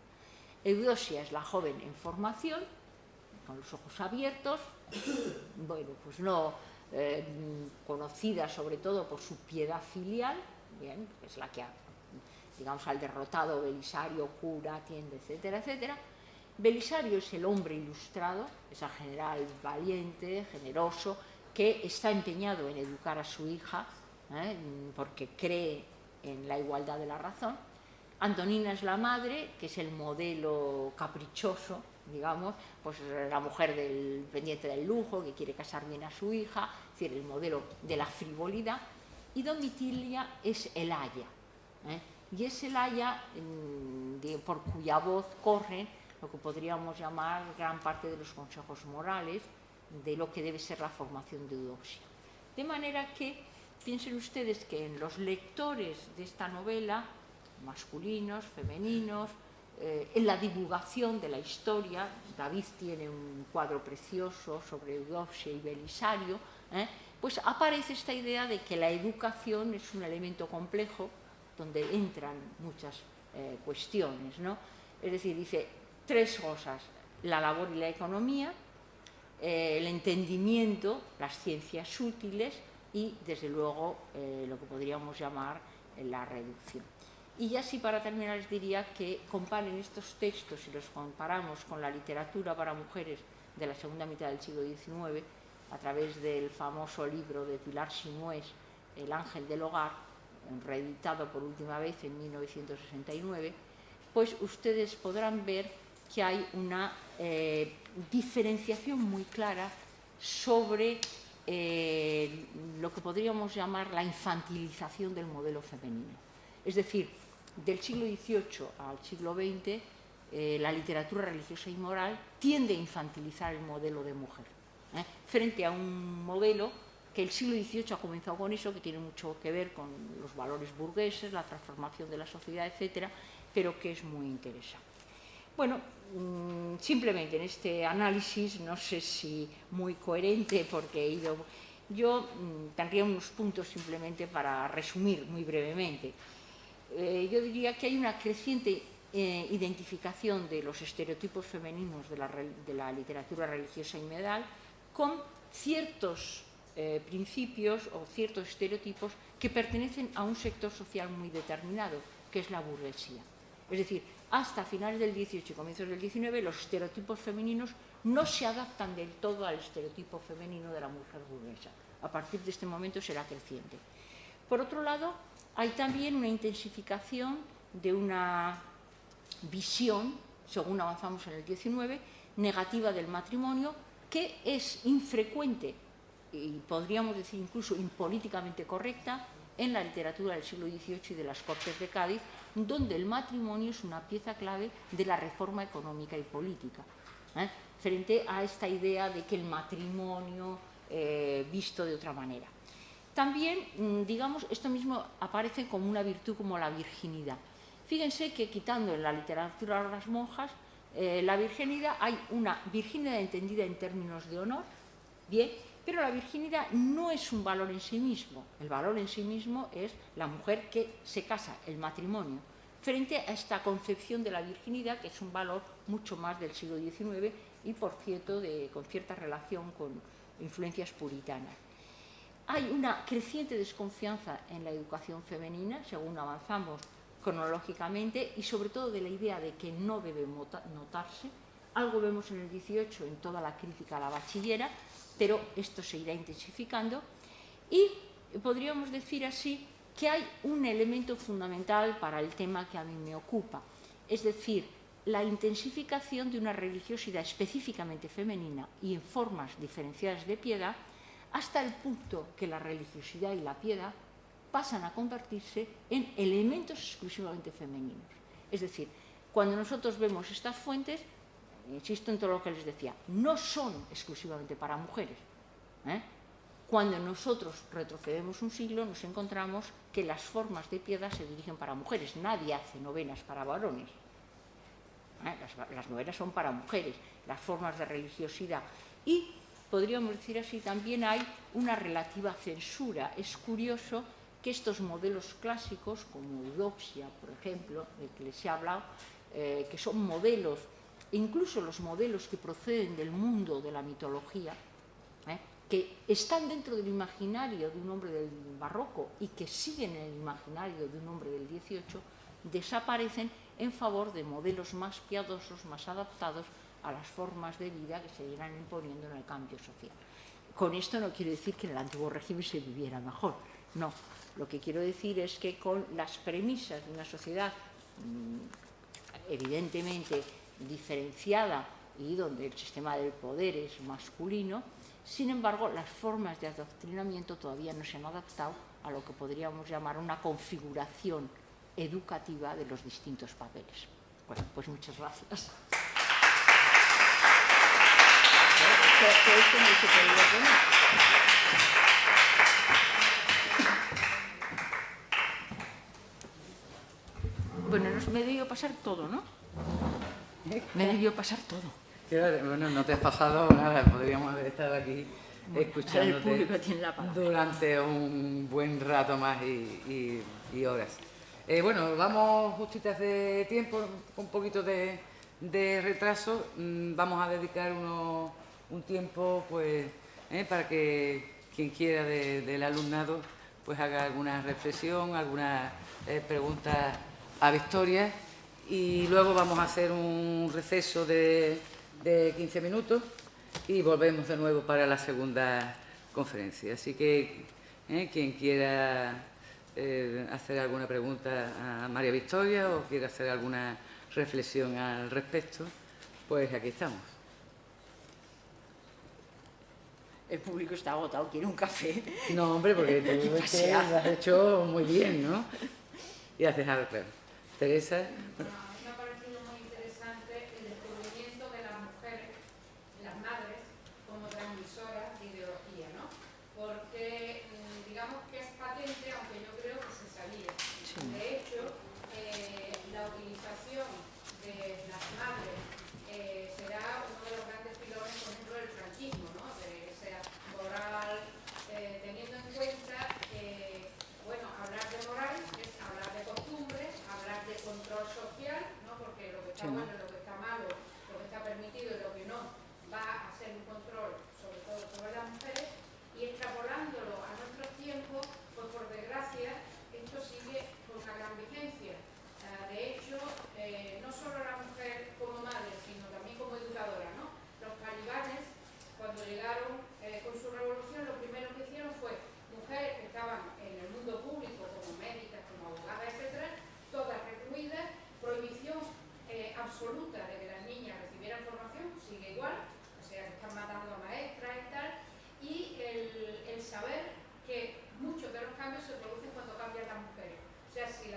Eudoxia es la joven en formación, con los ojos abiertos, bueno, pues no conocida sobre todo por su piedad filial, bien, es la que digamos, al derrotado Belisario cura, atiende, etcétera, etcétera. Belisario es el hombre ilustrado, es el general valiente, generoso, que está empeñado en educar a su hija, porque cree en la igualdad de la razón. Antonina es la madre, que es el modelo caprichoso, digamos, pues la mujer del pendiente del lujo, que quiere casar bien a su hija, es decir, el modelo de la frivolidad. Y Domitilia es el aya, y es el aya por cuya voz corren lo que podríamos llamar gran parte de los consejos morales de lo que debe ser la formación de Eudoxia. De manera que piensen ustedes que en los lectores de esta novela, masculinos, femeninos, en la divulgación de la historia, David tiene un cuadro precioso sobre Eudoxia y Belisario, pues aparece esta idea de que la educación es un elemento complejo donde entran muchas cuestiones, ¿no? Es decir, dice 3 cosas: la labor y la economía, el entendimiento, las ciencias útiles y, desde luego, lo que podríamos llamar la reducción. Y ya sí, para terminar, les diría que comparen estos textos, si los comparamos con la literatura para mujeres de la segunda mitad del siglo XIX, a través del famoso libro de Pilar Sinués, El ángel del hogar, reeditado por última vez en 1969, pues ustedes podrán ver que hay una diferenciación muy clara sobre lo que podríamos llamar la infantilización del modelo femenino. Es decir, del siglo XVIII al siglo XX, la literatura religiosa y moral tiende a infantilizar el modelo de mujer, frente a un modelo que el siglo XVIII ha comenzado con eso, que tiene mucho que ver con los valores burgueses, la transformación de la sociedad, etcétera, pero que es muy interesante. Bueno, simplemente en este análisis, no sé si muy coherente, porque he ido... Yo tendría unos puntos simplemente para resumir muy brevemente. yo diría que hay una creciente identificación de los estereotipos femeninos de la literatura religiosa y medieval con ciertos principios o ciertos estereotipos que pertenecen a un sector social muy determinado, que es la burguesía. Es decir, hasta finales del XVIII y comienzos del XIX, los estereotipos femeninos no se adaptan del todo al estereotipo femenino de la mujer burguesa. A partir de este momento será creciente. Por otro lado, hay también una intensificación de una visión, según avanzamos en el XIX, negativa del matrimonio, que es infrecuente y podríamos decir incluso impolíticamente correcta en la literatura del siglo XVIII y de las Cortes de Cádiz, donde el matrimonio es una pieza clave de la reforma económica y política, frente a esta idea de que el matrimonio visto de otra manera. También, digamos, esto mismo aparece como una virtud como la virginidad. Fíjense que quitando en la literatura de las monjas, la virginidad, hay una virginidad entendida en términos de honor, bien, pero la virginidad no es un valor en sí mismo. El valor en sí mismo es la mujer que se casa, el matrimonio, frente a esta concepción de la virginidad, que es un valor mucho más del siglo XIX y, por cierto, con cierta relación con influencias puritanas. Hay una creciente desconfianza en la educación femenina, según avanzamos cronológicamente, y sobre todo de la idea de que no debe notarse. Algo vemos en el XVIII en toda la crítica a la bachillera, pero esto se irá intensificando. Y podríamos decir así que hay un elemento fundamental para el tema que a mí me ocupa, es decir, la intensificación de una religiosidad específicamente femenina y en formas diferenciadas de piedad, hasta el punto que la religiosidad y la piedad pasan a convertirse en elementos exclusivamente femeninos. Es decir, cuando nosotros vemos estas fuentes, insisto en todo lo que les decía, no son exclusivamente para mujeres. Cuando nosotros retrocedemos un siglo, nos encontramos que las formas de piedad se dirigen para mujeres. Nadie hace novenas para varones. Las novenas son para mujeres, las formas de religiosidad. Y podríamos decir así, también hay una relativa censura. Es curioso que estos modelos clásicos, como Eudoxia, por ejemplo, del que les he hablado, que son modelos, incluso los modelos que proceden del mundo de la mitología, que están dentro del imaginario de un hombre del barroco y que siguen en el imaginario de un hombre del XVIII, desaparecen en favor de modelos más piadosos, más adaptados a las formas de vida que se irán imponiendo en el cambio social. Con esto no quiero decir que en el antiguo régimen se viviera mejor, no. Lo que quiero decir es que con las premisas de una sociedad evidentemente diferenciada y donde el sistema del poder es masculino, sin embargo, las formas de adoctrinamiento todavía no se han adaptado a lo que podríamos llamar una configuración educativa de los distintos papeles. Bueno, pues muchas gracias. Bueno, me debió pasar todo, ¿no? Me debió pasar todo. Bueno, no te has pasado nada, podríamos haber estado aquí escuchándote durante un buen rato más y horas. Bueno, vamos justitas de tiempo, con un poquito de retraso. Vamos a dedicar un tiempo pues, para que quien quiera del alumnado pues haga alguna reflexión, alguna pregunta a Victoria, y luego vamos a hacer un receso de 15 minutos y volvemos de nuevo para la segunda conferencia. Así que quien quiera hacer alguna pregunta a María Victoria o quiera hacer alguna reflexión al respecto, pues aquí estamos. El público está agotado, quiere un café. No, hombre, porque tú lo has hecho muy bien, ¿no? Y has dejado claro. Teresa. Me ha parecido muy interesante el descubrimiento de las mujeres, las madres, como transmisoras de ideología, ¿no? Porque digamos que es patente, aunque yo creo que se sabía. Sí. De hecho, la utilización de las madres será uno de los grandes pilares, por ejemplo, del franquismo, ¿no? De esa moral, teniendo en cuenta que, bueno, hablar de moral es hablar de costumbre,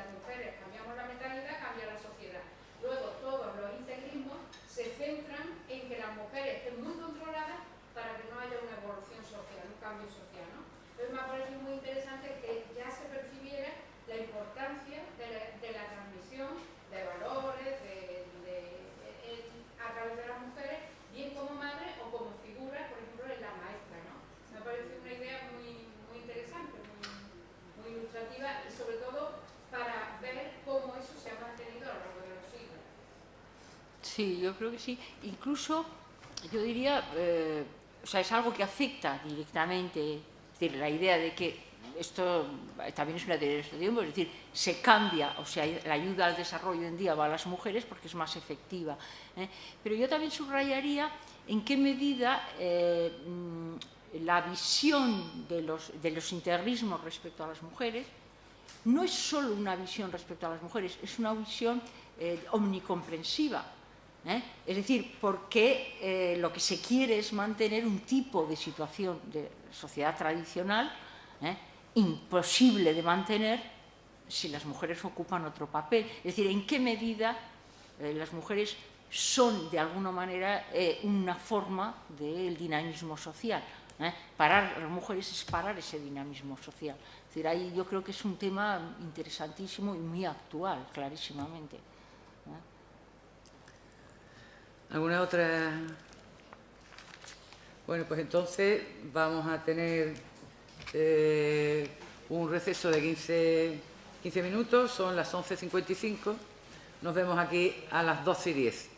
las mujeres cambiamos la mentalidad, cambia la sociedad. Luego todos los integrismos se centran en que las mujeres estén muy controladas para que no haya una evolución social, un cambio social, ¿no? Entonces me ha parecido muy interesante que ya se percibiera la importancia de la transmisión de valores, a través de las mujeres, bien como madre o como figura, por ejemplo, en la maestra, ¿no? Me ha parecido una idea muy, muy interesante, muy ilustrativa y sobre todo para ver cómo eso se ha mantenido a lo largo de los siglos. Sí, yo creo que sí. Incluso, yo diría, o sea, es algo que afecta directamente, es decir, la idea de que esto también es una teoría de este tiempo, es decir, se cambia, o sea, la ayuda al desarrollo hoy en día va a las mujeres porque es más efectiva. Pero yo también subrayaría en qué medida la visión de los integrismos respecto a las mujeres no es solo una visión respecto a las mujeres, es una visión omnicomprensiva. Es decir, porque lo que se quiere es mantener un tipo de situación de sociedad tradicional imposible de mantener si las mujeres ocupan otro papel. Es decir, en qué medida las mujeres son de alguna manera una forma del dinamismo social. Parar a las mujeres es parar ese dinamismo social. Es decir, ahí yo creo que es un tema interesantísimo y muy actual, clarísimamente. ¿Alguna otra? Bueno, pues entonces vamos a tener un receso de 15 minutos, son las 11:55. Nos vemos aquí a las 12:10.